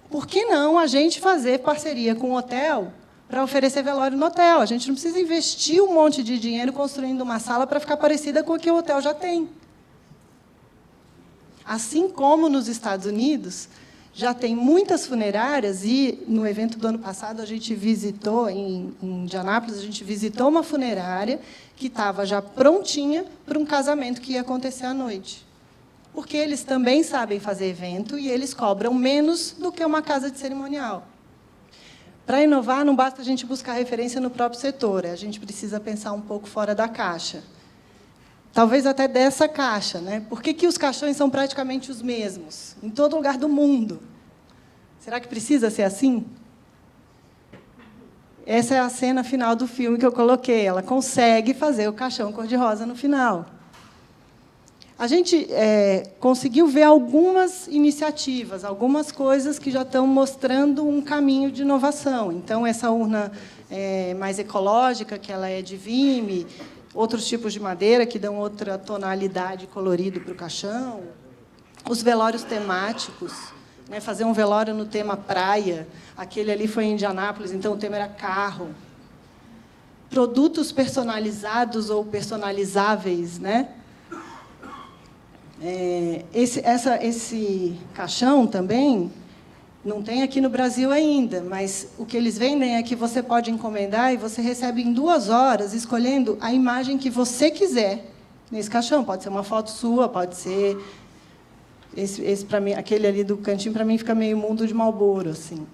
por que não a gente fazer parceria com o hotel para oferecer velório no hotel? A gente não precisa investir um monte de dinheiro construindo uma sala para ficar parecida com o que o hotel já tem. Assim como nos Estados Unidos, já tem muitas funerárias, e no evento do ano passado a gente visitou, em Indianápolis, a gente visitou uma funerária que estava já prontinha para um casamento que ia acontecer à noite. Porque eles também sabem fazer evento e eles cobram menos do que uma casa de cerimonial. Para inovar, não basta a gente buscar referência no próprio setor, a gente precisa pensar um pouco fora da caixa. Talvez até dessa caixa, né? Por que os caixões são praticamente os mesmos em todo lugar do mundo? Será que precisa ser assim? Essa é a cena final do filme que eu coloquei. Ela consegue fazer o caixão cor-de-rosa no final. A gente conseguiu ver algumas iniciativas, algumas coisas que já estão mostrando um caminho de inovação. Então, essa urna mais ecológica, que ela é de vime, outros tipos de madeira que dão outra tonalidade colorida para o caixão, os velórios temáticos, né, fazer um velório no tema praia, aquele ali foi em Indianápolis, então o tema era carro. Produtos personalizados ou personalizáveis, né? Esse caixão também não tem aqui no Brasil ainda, mas o que eles vendem é que você pode encomendar e você recebe em 2 horas, escolhendo a imagem que você quiser nesse caixão. Pode ser uma foto sua, pode ser esse para mim, aquele ali do cantinho, para mim fica meio mundo de Marlboro, assim.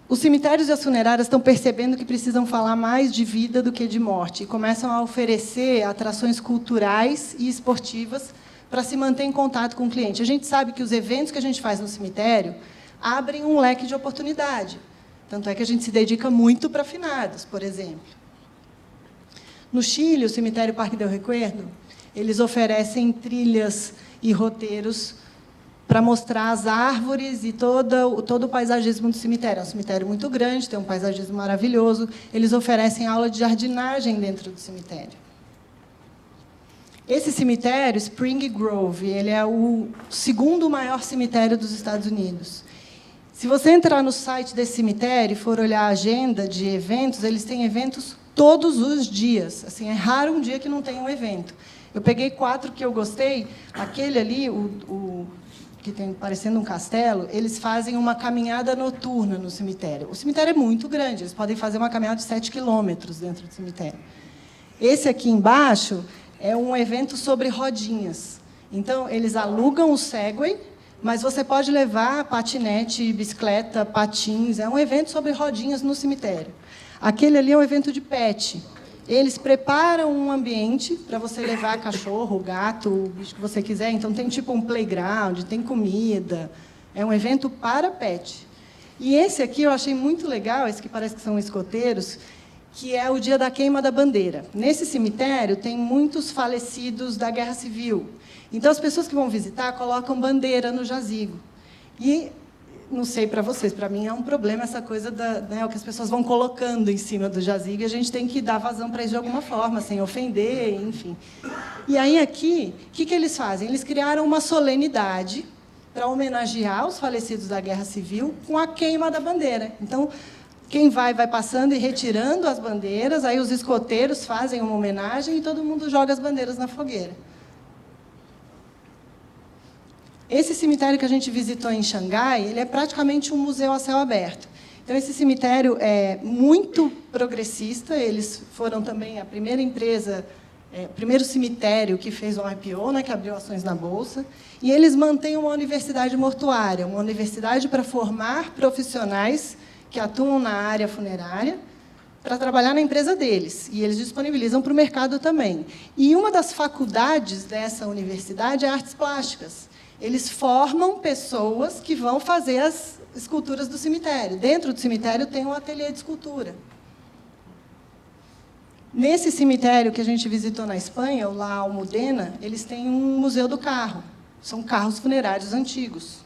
Os cemitérios e as funerárias estão percebendo que precisam falar mais de vida do que de morte e começam a oferecer atrações culturais e esportivas para se manter em contato com o cliente. A gente sabe que os eventos que a gente faz no cemitério abrem um leque de oportunidade. Tanto é que a gente se dedica muito para finados, por exemplo. No Chile, o cemitério Parque del Recuerdo, eles oferecem trilhas e roteiros para mostrar as árvores e todo o paisagismo do cemitério. É um cemitério muito grande, tem um paisagismo maravilhoso. Eles oferecem aula de jardinagem dentro do cemitério. Esse cemitério, Spring Grove, ele é o 2º maior cemitério dos Estados Unidos. Se você entrar no site desse cemitério e for olhar a agenda de eventos, eles têm eventos todos os dias. Assim, é raro um dia que não tenha um evento. Eu peguei 4 que eu gostei. Aquele ali, o que tem parecendo um castelo, eles fazem uma caminhada noturna no cemitério. O cemitério é muito grande, eles podem fazer uma caminhada de 7 quilômetros dentro do cemitério. Esse aqui embaixo é um evento sobre rodinhas. Então, eles alugam o Segway, mas você pode levar patinete, bicicleta, patins. É um evento sobre rodinhas no cemitério. Aquele ali é um evento de pet. Eles preparam um ambiente para você levar cachorro, gato, o bicho que você quiser. Então, tem tipo um playground, tem comida. É um evento para pet. E esse aqui eu achei muito legal, esse que parece que são escoteiros, que é o dia da queima da bandeira. Nesse cemitério, tem muitos falecidos da Guerra Civil. Então, as pessoas que vão visitar colocam bandeira no jazigo. E, não sei para vocês, para mim é um problema essa coisa o que as pessoas vão colocando em cima do jazigo, e a gente tem que dar vazão para isso de alguma forma, sem ofender, enfim. E aí, aqui, o que eles fazem? Eles criaram uma solenidade para homenagear os falecidos da Guerra Civil com a queima da bandeira. Então, quem vai passando e retirando as bandeiras, aí os escoteiros fazem uma homenagem e todo mundo joga as bandeiras na fogueira. Esse cemitério que a gente visitou em Xangai, ele é praticamente um museu a céu aberto. Então, esse cemitério é muito progressista, eles foram também a primeira empresa o primeiro cemitério que fez um IPO, né, que abriu ações na Bolsa, e eles mantêm uma universidade mortuária, uma universidade para formar profissionais que atuam na área funerária, para trabalhar na empresa deles, e eles disponibilizam para o mercado também. E uma das faculdades dessa universidade é artes plásticas. Eles formam pessoas que vão fazer as esculturas do cemitério. Dentro do cemitério tem um ateliê de escultura. Nesse cemitério que a gente visitou na Espanha, o La Almudena, eles têm um museu do carro. São carros funerários antigos.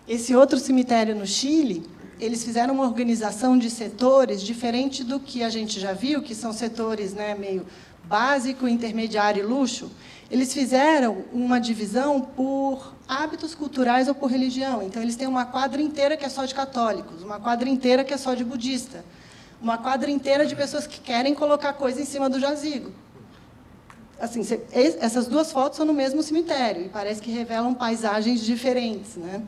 Esse outro cemitério no Chile, eles fizeram uma organização de setores diferente do que a gente já viu, que são setores, né, meio básico, intermediário e luxo. Eles fizeram uma divisão por hábitos culturais ou por religião. Então, eles têm uma quadra inteira que é só de católicos, uma quadra inteira que é só de budista, uma quadra inteira de pessoas que querem colocar coisa em cima do jazigo. Assim, essas duas fotos são no mesmo cemitério, e parece que revelam paisagens diferentes, né?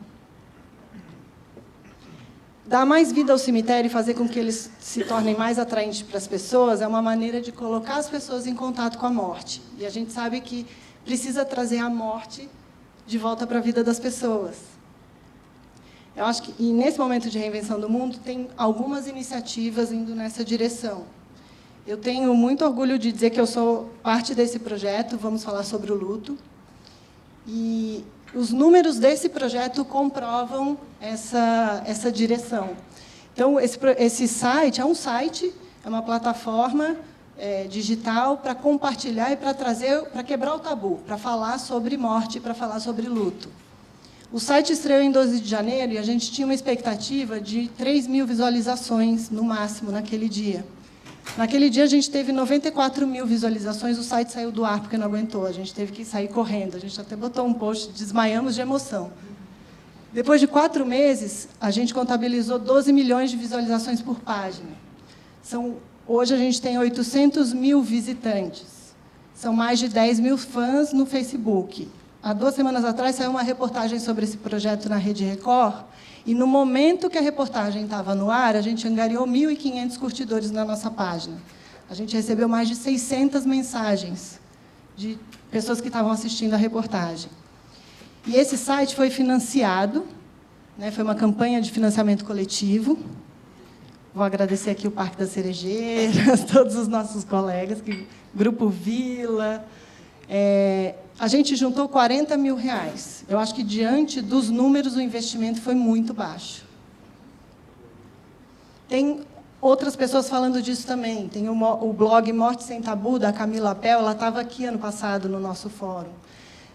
Dar mais vida ao cemitério e fazer com que eles se tornem mais atraentes para as pessoas é uma maneira de colocar as pessoas em contato com a morte. E a gente sabe que precisa trazer a morte de volta para a vida das pessoas. Eu acho que, e nesse momento de reinvenção do mundo, tem algumas iniciativas indo nessa direção. Eu tenho muito orgulho de dizer que eu sou parte desse projeto, vamos falar sobre o luto. E os números desse projeto comprovam essa direção. Então, esse site é uma plataforma digital para compartilhar e para trazer, para quebrar o tabu, para falar sobre morte, para falar sobre luto. O site estreou em 12 de janeiro e a gente tinha uma expectativa de 3.000 visualizações, no máximo, naquele dia. Naquele dia, a gente teve 94.000 visualizações, o site saiu do ar porque não aguentou, a gente teve que sair correndo, a gente até botou um post, desmaiamos de emoção. Depois de 4 meses, a gente contabilizou 12 milhões de visualizações por página. Hoje, a gente tem 800.000 visitantes. São mais de 10.000 fãs no Facebook. Há 2 semanas atrás, saiu uma reportagem sobre esse projeto na Rede Record, e, no momento que a reportagem estava no ar, a gente angariou 1.500 curtidores na nossa página. A gente recebeu mais de 600 mensagens de pessoas que estavam assistindo a reportagem. E esse site foi financiado, né, foi uma campanha de financiamento coletivo. Vou agradecer aqui o Parque das Cerejeiras, todos os nossos colegas, Grupo Vila. A gente juntou R$40 mil. Eu acho que, diante dos números, o investimento foi muito baixo. Tem outras pessoas falando disso também. Tem o blog Morte Sem Tabu, da Camila Appel, ela estava aqui ano passado no nosso fórum.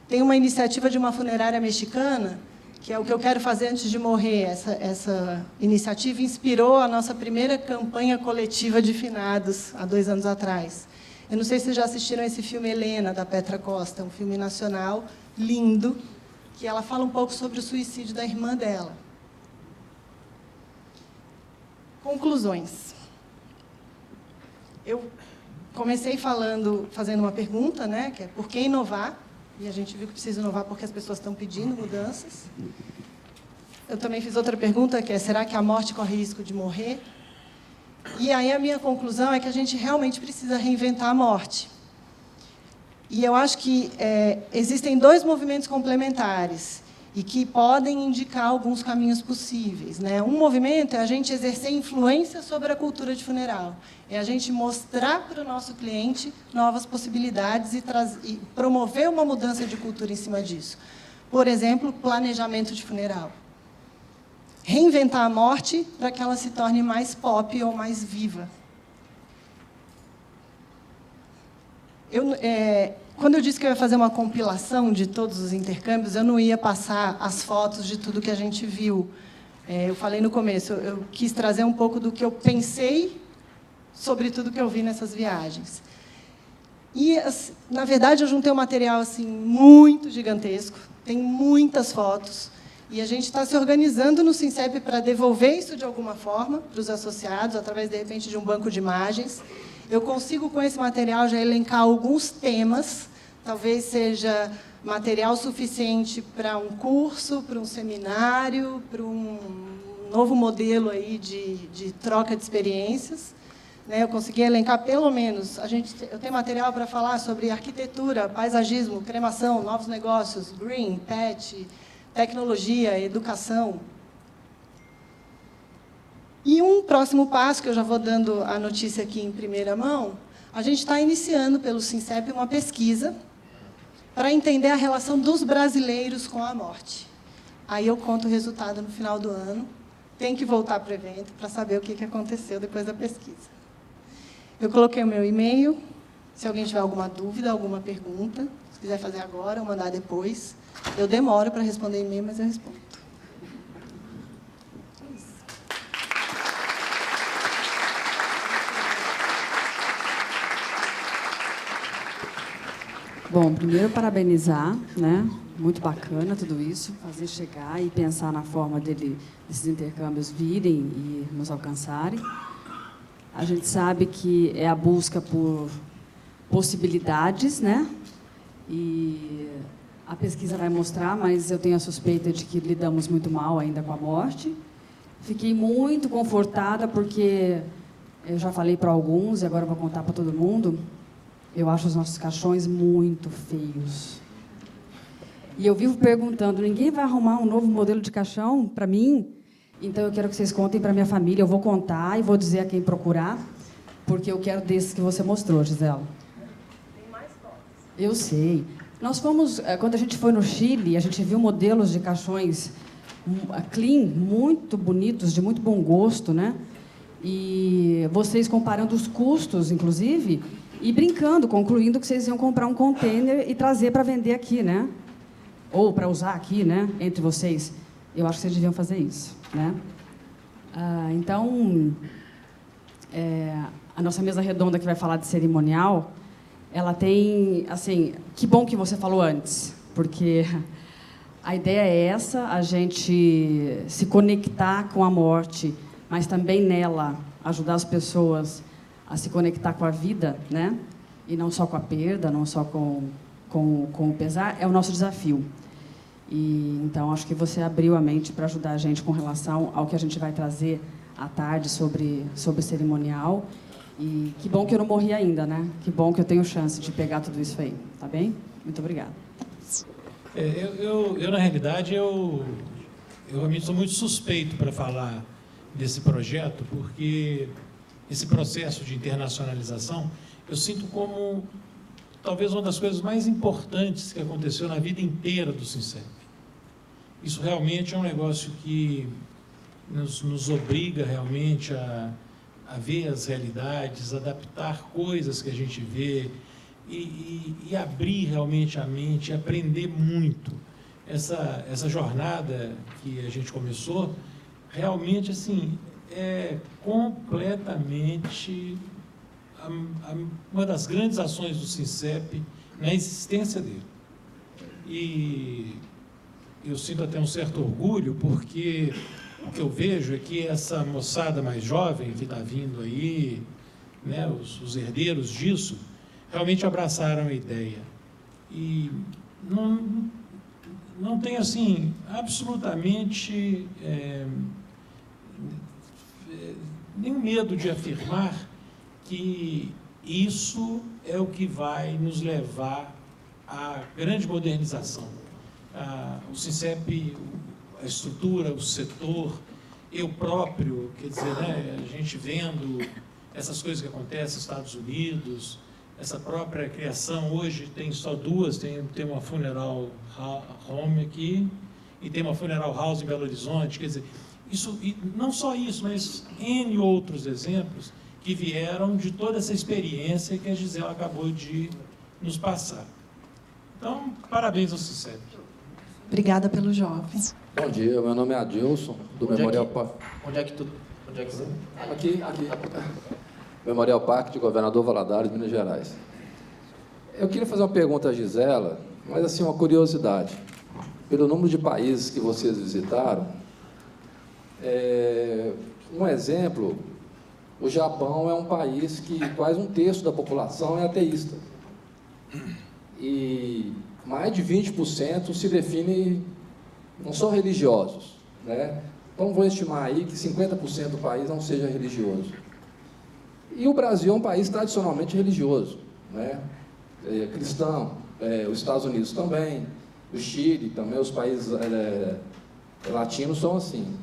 Tem uma iniciativa de uma funerária mexicana, que é o que eu quero fazer antes de morrer. Essa iniciativa inspirou a nossa primeira campanha coletiva de finados, há 2 anos atrás. Eu não sei se vocês já assistiram esse filme Helena, da Petra Costa, um filme nacional lindo, que ela fala um pouco sobre o suicídio da irmã dela. Conclusões. Eu comecei fazendo uma pergunta, né, que é por que inovar? E a gente viu que precisa inovar porque as pessoas estão pedindo mudanças. Eu também fiz outra pergunta, que é, será que a morte corre risco de morrer? E aí a minha conclusão é que a gente realmente precisa reinventar a morte. E eu acho que existem 2 movimentos complementares e que podem indicar alguns caminhos possíveis, né? Um movimento é a gente exercer influência sobre a cultura de funeral. É a gente mostrar para o nosso cliente novas possibilidades e promover uma mudança de cultura em cima disso. Por exemplo, planejamento de funeral. Reinventar a morte para que ela se torne mais pop ou mais viva. Quando eu disse que eu ia fazer uma compilação de todos os intercâmbios, eu não ia passar as fotos de tudo que a gente viu. Eu falei no começo, eu quis trazer um pouco do que eu pensei sobre tudo que eu vi nessas viagens. E, na verdade, eu juntei um material assim, muito gigantesco, tem muitas fotos, e a gente está se organizando no Sincep para devolver isso de alguma forma para os associados, através, de repente, de um banco de imagens. Eu consigo, com esse material, já elencar alguns temas, talvez seja material suficiente para um curso, para um seminário, para um novo modelo aí de troca de experiências. né? Eu consegui elencar pelo menos, eu tenho material para falar sobre arquitetura, paisagismo, cremação, novos negócios, green, pet, tecnologia, educação. E um próximo passo, que eu já vou dando a notícia aqui em primeira mão, a gente está iniciando pelo SINCEP uma pesquisa para entender a relação dos brasileiros com a morte. Aí eu conto o resultado no final do ano. Tem que voltar para o evento para saber o que aconteceu depois da pesquisa. Eu coloquei o meu e-mail. Se alguém tiver alguma dúvida, alguma pergunta, se quiser fazer agora ou mandar depois. Eu demoro para responder e-mail, mas eu respondo. Bom, primeiro parabenizar, né? Muito bacana tudo isso, fazer chegar e pensar na forma desses intercâmbios virem e nos alcançarem. A gente sabe que é a busca por possibilidades, né? E a pesquisa vai mostrar, mas eu tenho a suspeita de que lidamos muito mal ainda com a morte. Fiquei muito confortada porque eu já falei para alguns e agora vou contar para todo mundo. Eu acho os nossos caixões muito feios. E eu vivo perguntando, ninguém vai arrumar um novo modelo de caixão para mim? Então, eu quero que vocês contem para minha família. Eu vou contar e vou dizer a quem procurar, porque eu quero desses que você mostrou, Gisela. Tem mais fotos. Eu sei. Nós fomos, quando a gente foi no Chile, a gente viu modelos de caixões clean, muito bonitos, de muito bom gosto, né? E vocês comparando os custos, inclusive, e brincando, concluindo que vocês iam comprar um container e trazer para vender aqui, né? Ou para usar aqui, né? Entre vocês. Eu acho que vocês deviam fazer isso, né? Então, a nossa mesa redonda que vai falar de cerimonial, ela tem, assim, que bom que você falou antes, porque a ideia é essa, a gente se conectar com a morte, mas também nela ajudar as pessoas a se conectar com a vida, né? E não só com a perda, não só com o pesar, é o nosso desafio. E, então, acho que você abriu a mente para ajudar a gente com relação ao que a gente vai trazer à tarde sobre o cerimonial. E que bom que eu não morri ainda, né? Que bom que eu tenho chance de pegar tudo isso aí, tá bem? Muito obrigada. Na realidade, eu realmente sou muito suspeito para falar desse projeto, porque esse processo de internacionalização, eu sinto como talvez uma das coisas mais importantes que aconteceu na vida inteira do SINCEP. Isso realmente é um negócio que nos obriga realmente a ver as realidades, adaptar coisas que a gente vê e abrir realmente a mente, aprender muito. Essa jornada que a gente começou, realmente, assim, é completamente uma das grandes ações do SINCEP na existência dele. E eu sinto até um certo orgulho, porque o que eu vejo é que essa moçada mais jovem que está vindo aí, né, os herdeiros disso, realmente abraçaram a ideia. E não tem, assim, absolutamente nenhum medo de afirmar que isso é o que vai nos levar à grande modernização. O SINCEP, a estrutura, o setor, eu próprio, quer dizer, né, a gente vendo essas coisas que acontecem nos Estados Unidos, essa própria criação, hoje tem só duas, tem uma funeral home aqui e tem uma funeral house em Belo Horizonte, quer dizer, isso, e não só isso, mas N outros exemplos que vieram de toda essa experiência que a Gisela acabou de nos passar. Então, parabéns ao SINCEP. Obrigada pelo jovem. Bom dia, meu nome é Adilson, do Memorial Parque. Onde é que você? Aqui. Memorial Parque de Governador Valadares, Minas Gerais. Eu queria fazer uma pergunta à Gisela, mas assim, uma curiosidade. Pelo número de países que vocês visitaram, um exemplo, o Japão é um país que quase um terço da população é ateísta. E mais de 20% se define, não são religiosos, né? Então, vou estimar aí que 50% do país não seja religioso. E o Brasil é um país tradicionalmente religioso, né? Cristão, os Estados Unidos também, o Chile também, os países latinos são assim.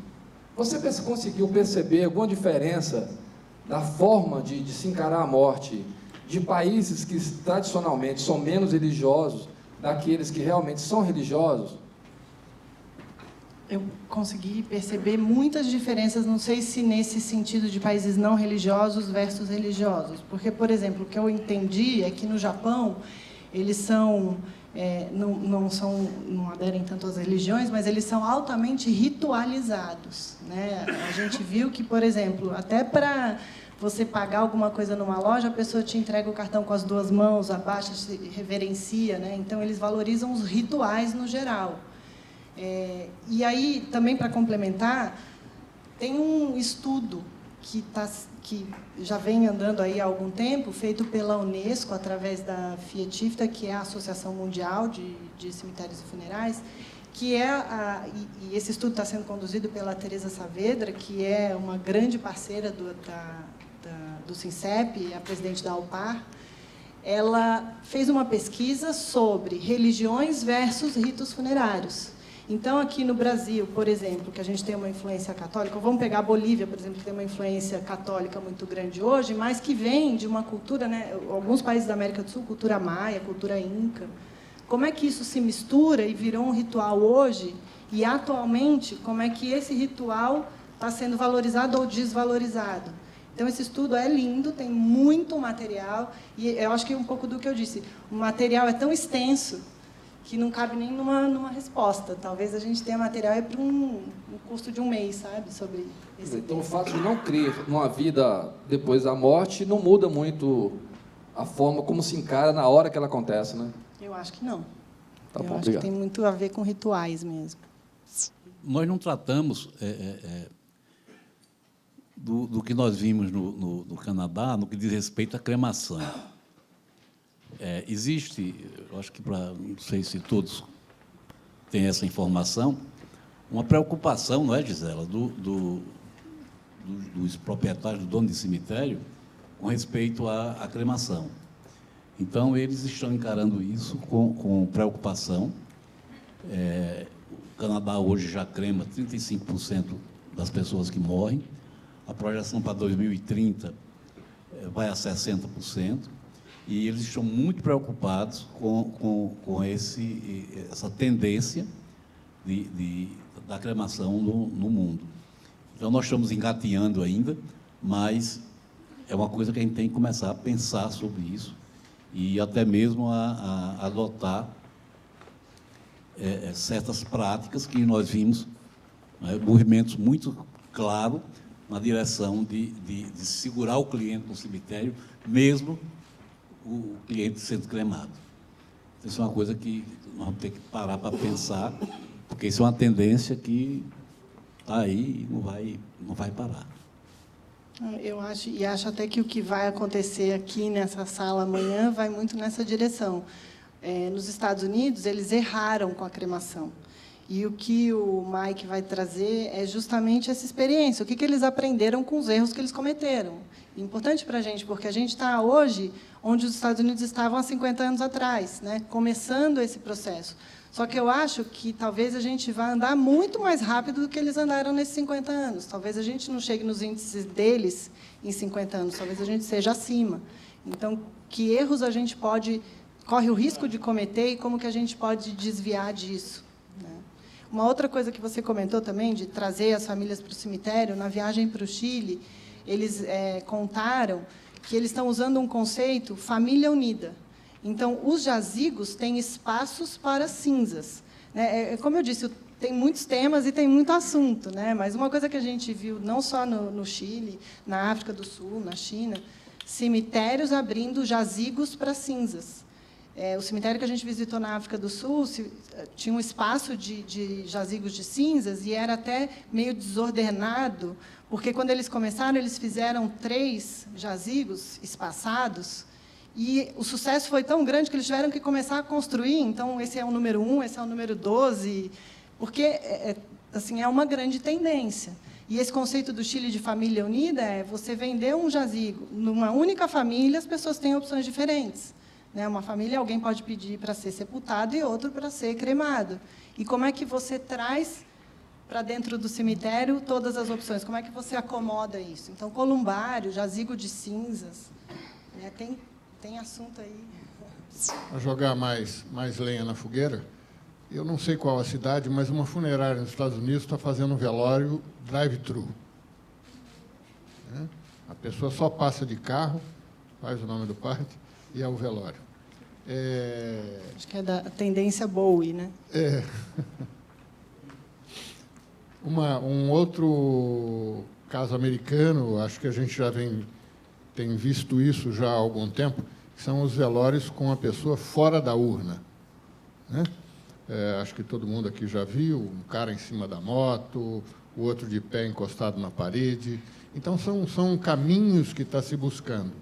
Você conseguiu perceber alguma diferença na forma de se encarar a morte de países que tradicionalmente são menos religiosos daqueles que realmente são religiosos? Eu consegui perceber muitas diferenças, não sei se nesse sentido de países não religiosos versus religiosos. Porque, por exemplo, o que eu entendi é que no Japão, eles são, não aderem tanto às religiões, mas eles são altamente ritualizados, né? A gente viu que, por exemplo, até para você pagar alguma coisa numa loja, a pessoa te entrega o cartão com as duas mãos, abaixa, se reverencia, né? Então, eles valorizam os rituais no geral. E aí, também para complementar, tem um estudo que já vem andando aí há algum tempo, feito pela Unesco, através da FIETIFTA, que é a Associação Mundial de Cemitérios e Funerais, que e esse estudo está sendo conduzido pela Teresa Saavedra, que é uma grande parceira do SINCEP, a presidente da ALPAR. Ela fez uma pesquisa sobre religiões versus ritos funerários. Então, aqui no Brasil, por exemplo, que a gente tem uma influência católica, vamos pegar a Bolívia, por exemplo, que tem uma influência católica muito grande hoje, mas que vem de uma cultura, né, alguns países da América do Sul, cultura maia, cultura inca. Como é que isso se mistura e virou um ritual hoje? E, atualmente, como é que esse ritual está sendo valorizado ou desvalorizado? Então, esse estudo é lindo, tem muito material, e eu acho que um pouco do que eu disse, o material é tão extenso que não cabe nem numa resposta. Talvez a gente tenha material para um curso de um mês, sabe, sobre esse Então, tema. o fato de não crer numa vida depois da morte não muda muito a forma como se encara na hora que ela acontece, né? Eu acho que não. Tá bom, eu acho obrigado. que tem muito a ver com rituais mesmo. Nós não tratamos do que nós vimos no Canadá, no que diz respeito à cremação. Existe, eu acho que não sei se todos têm essa informação, uma preocupação, não é, Gisela, dos proprietários, do dono de cemitério, com respeito à cremação. Então, eles estão encarando isso com preocupação. O Canadá hoje já crema 35% das pessoas que morrem. A projeção para 2030 vai a 60%. E eles estão muito preocupados com essa tendência da cremação no mundo. Então, nós estamos engateando ainda, mas é uma coisa que a gente tem que começar a pensar sobre isso e até mesmo a adotar certas práticas que nós vimos, né, movimentos muito claros na direção de segurar o cliente no cemitério, mesmo o cliente sendo cremado. Isso é uma coisa que nós vamos ter que parar para pensar, porque isso é uma tendência que está aí e não vai parar. Eu acho até que o que vai acontecer aqui nessa sala amanhã vai muito nessa direção. Nos Estados Unidos, eles erraram com a cremação. E o que o Mike vai trazer é justamente essa experiência. O que eles aprenderam com os erros que eles cometeram. Importante para a gente, porque a gente está hoje onde os Estados Unidos estavam há 50 anos atrás, né, começando esse processo. Só que eu acho que talvez a gente vá andar muito mais rápido do que eles andaram nesses 50 anos. Talvez a gente não chegue nos índices deles em 50 anos, talvez a gente seja acima. Então, que erros a gente corre o risco de cometer e como que a gente pode desviar disso, né? Uma outra coisa que você comentou também, de trazer as famílias para o cemitério, na viagem para o Chile, eles contaram que eles estão usando um conceito família unida. Então, os jazigos têm espaços para cinzas, né? Como eu disse, tem muitos temas e tem muito assunto, né? Mas uma coisa que a gente viu, não só no Chile, na África do Sul, na China, cemitérios abrindo jazigos para cinzas. O cemitério que a gente visitou na África do Sul tinha um espaço de jazigos de cinzas e era até meio desordenado, porque, quando eles começaram, eles fizeram 3 jazigos espaçados, e o sucesso foi tão grande que eles tiveram que começar a construir. Então, esse é o número 1, esse é o número 12, porque assim, é uma grande tendência. E esse conceito do Chile de família unida é você vender um jazigo numa única família, as pessoas têm opções diferentes. Né? Uma família, alguém pode pedir para ser sepultado e outro para ser cremado. E como é que você traz para dentro do cemitério todas as opções? Como é que você acomoda isso? Então, columbário, jazigo de cinzas, né? Tem assunto aí. Para jogar mais lenha na fogueira, eu não sei qual a cidade, mas uma funerária nos Estados Unidos está fazendo um velório drive-thru. Né? A pessoa só passa de carro, faz o nome do parque e é o velório. Acho que é da tendência Bowie, né? Um outro caso americano, acho que a gente já tem visto isso já há algum tempo, que são os velórios com a pessoa fora da urna. Né? Acho que todo mundo aqui já viu, um cara em cima da moto, o outro de pé encostado na parede. Então, são caminhos que está se buscando.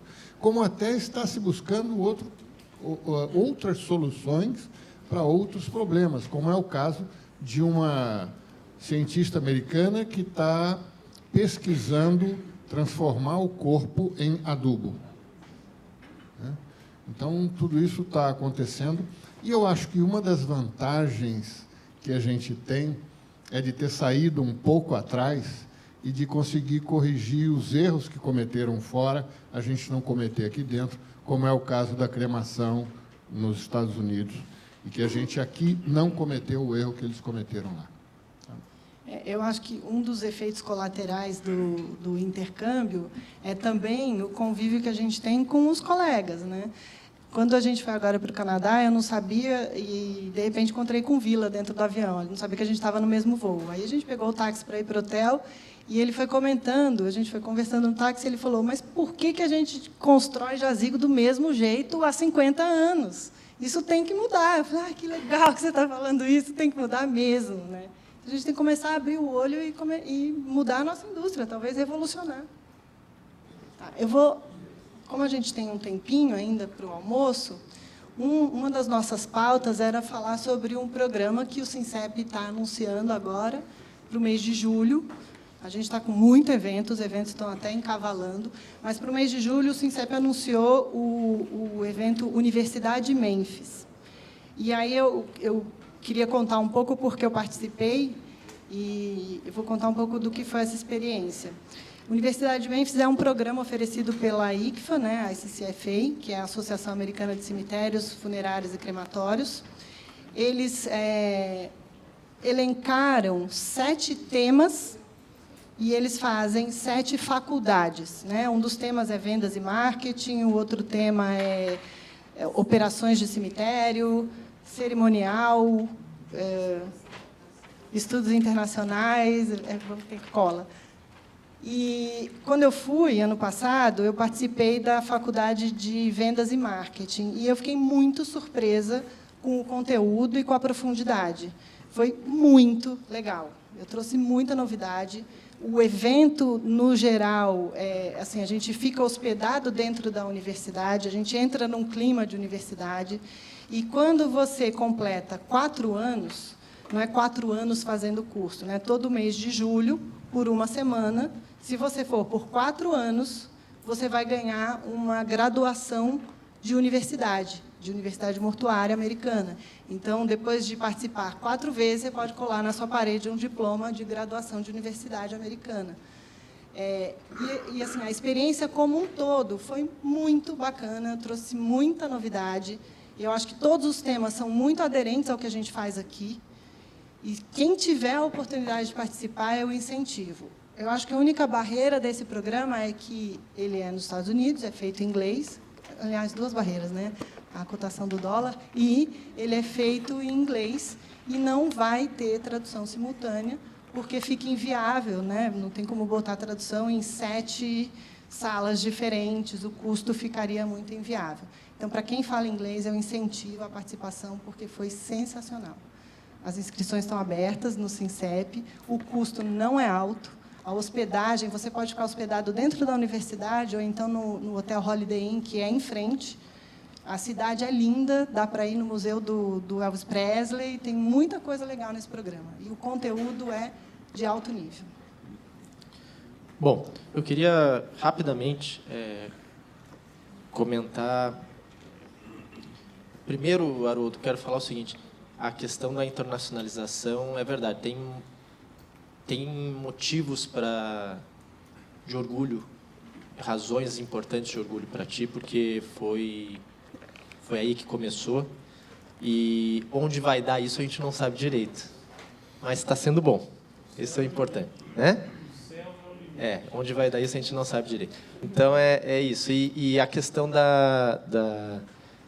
Como até está se buscando outras soluções para outros problemas, como é o caso de uma cientista americana que está pesquisando transformar o corpo em adubo. Então, tudo isso está acontecendo. E eu acho que uma das vantagens que a gente tem é de ter saído um pouco atrás e de conseguir corrigir os erros que cometeram fora, a gente não cometer aqui dentro, como é o caso da cremação nos Estados Unidos, e que a gente aqui não cometeu o erro que eles cometeram lá. Eu acho que um dos efeitos colaterais do intercâmbio é também o convívio que a gente tem com os colegas, né? Quando a gente foi agora para o Canadá, eu não sabia, e de repente encontrei com o Vila dentro do avião. Ele não sabia que a gente estava no mesmo voo. Aí a gente pegou o táxi para ir para o hotel e ele foi comentando, a gente foi conversando no táxi, e ele falou: mas por que a gente constrói jazigo do mesmo jeito há 50 anos? Isso tem que mudar. Eu falei: que legal que você está falando isso, tem que mudar mesmo, né? A gente tem que começar a abrir o olho e mudar a nossa indústria, talvez revolucionar. Tá, como a gente tem um tempinho ainda para o almoço, uma das nossas pautas era falar sobre um programa que o SINCEP está anunciando agora, para o mês de julho. A gente está com muito evento, os eventos estão até encavalando, mas para o mês de julho o SINCEP anunciou o evento Universidade Memphis. E aí eu queria contar um pouco porque eu participei e eu vou contar um pouco do que foi essa experiência. Universidade de Memphis é um programa oferecido pela ICFA, né, a ICCFA, que é a Associação Americana de Cemitérios, Funerários e Crematórios. Eles elencaram 7 temas e eles fazem 7 faculdades. Né? Um dos temas é vendas e marketing, o outro tema é operações de cemitério, cerimonial, estudos internacionais, vamos ter cola. E, quando eu fui, ano passado, eu participei da Faculdade de Vendas e Marketing, e eu fiquei muito surpresa com o conteúdo e com a profundidade. Foi muito legal. Eu trouxe muita novidade. O evento, no geral, assim, a gente fica hospedado dentro da universidade, a gente entra num clima de universidade, e quando você completa 4 anos, não é 4 anos fazendo o curso, né? Todo mês de julho, por uma semana, se você for por 4 anos, você vai ganhar uma graduação de universidade mortuária americana. Então, depois de participar 4 vezes, você pode colar na sua parede um diploma de graduação de universidade americana. E assim, a experiência como um todo foi muito bacana, trouxe muita novidade. Eu acho que todos os temas são muito aderentes ao que a gente faz aqui. E quem tiver a oportunidade de participar, eu incentivo. Eu acho que a única barreira desse programa é que ele é nos Estados Unidos, é feito em inglês. Aliás, 2 barreiras, né? A cotação do dólar, e ele é feito em inglês e não vai ter tradução simultânea, porque fica inviável, né? Não tem como botar tradução em 7 salas diferentes, o custo ficaria muito inviável. Então, para quem fala inglês, eu incentivo a participação, porque foi sensacional. As inscrições estão abertas no SINCEP, o custo não é alto, a hospedagem, você pode ficar hospedado dentro da universidade ou então no Hotel Holiday Inn, que é em frente. A cidade é linda, dá para ir no museu do Elvis Presley, tem muita coisa legal nesse programa. E o conteúdo é de alto nível. Bom, eu queria rapidamente comentar. Primeiro, Haroldo, quero falar o seguinte: a questão da internacionalização é verdade, tem motivos de orgulho, razões importantes de orgulho para ti, porque foi aí que começou, e onde vai dar isso a gente não sabe direito, mas está sendo bom, isso é importante, né? Onde vai dar isso a gente não sabe direito. Então é isso, e a questão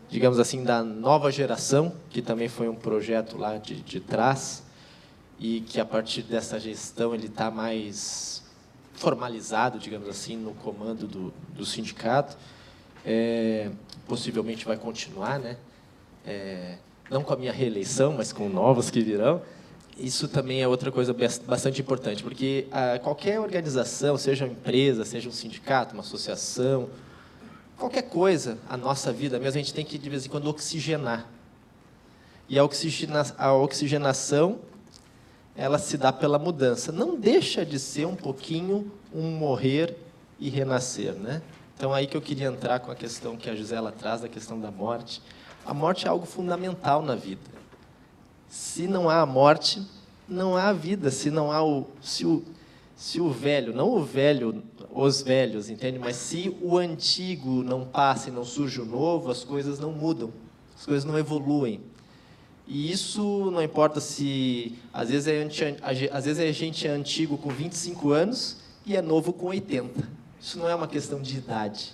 digamos assim, da nova geração, que também foi um projeto lá de trás, e que a partir dessa gestão ele está mais formalizado, digamos assim, no comando do sindicato. Possivelmente vai continuar, né? Não com a minha reeleição, mas com novos que virão. Isso também é outra coisa bastante importante, porque qualquer organização, seja uma empresa, seja um sindicato, uma associação, qualquer coisa, a nossa vida mesmo, a gente tem que, de vez em quando, oxigenar. E a oxigenação, ela se dá pela mudança. Não deixa de ser um pouquinho um morrer e renascer, né? Então, aí que eu queria entrar com a questão que a Gisela traz, da questão da morte. A morte é algo fundamental na vida. Se não há a morte, não há a vida. Se não há se o velho, não o velho, os velhos, entende? Mas se o antigo não passa e não surge o novo, as coisas não mudam, as coisas não evoluem. E isso não importa se, às vezes a gente é antigo com 25 anos e é novo com 80. Isso não é uma questão de idade,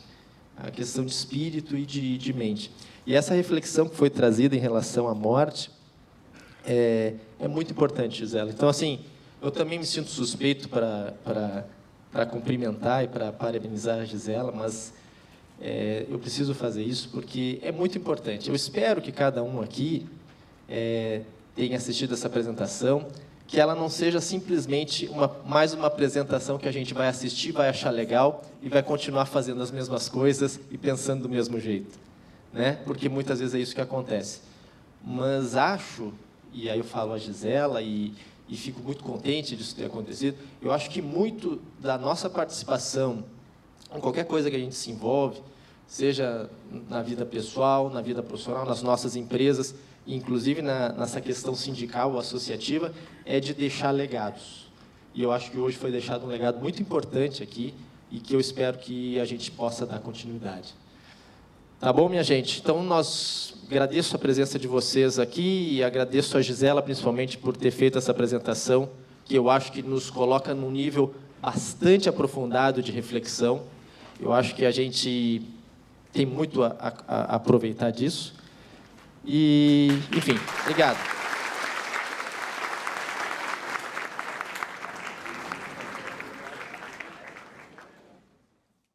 é uma questão de espírito e de mente. E essa reflexão que foi trazida em relação à morte é muito importante, Gisela. Então, assim, eu também me sinto suspeito para cumprimentar e para parabenizar a Gisela, mas eu preciso fazer isso porque é muito importante. Eu espero que cada um aqui tenha assistido essa apresentação, que ela não seja simplesmente mais uma apresentação que a gente vai assistir, vai achar legal e vai continuar fazendo as mesmas coisas e pensando do mesmo jeito, né? Porque muitas vezes é isso que acontece. Mas acho, e aí eu falo a Gisela e fico muito contente disso ter acontecido, eu acho que muito da nossa participação em qualquer coisa que a gente se envolve, seja na vida pessoal, na vida profissional, nas nossas empresas, inclusive nessa questão sindical ou associativa, é de deixar legados. E eu acho que hoje foi deixado um legado muito importante aqui e que eu espero que a gente possa dar continuidade. Tá bom, minha gente? Então, agradeço a presença de vocês aqui e agradeço a Gisela, principalmente, por ter feito essa apresentação, que eu acho que nos coloca num nível bastante aprofundado de reflexão. Eu acho que a gente tem muito a aproveitar disso. E, enfim, obrigado.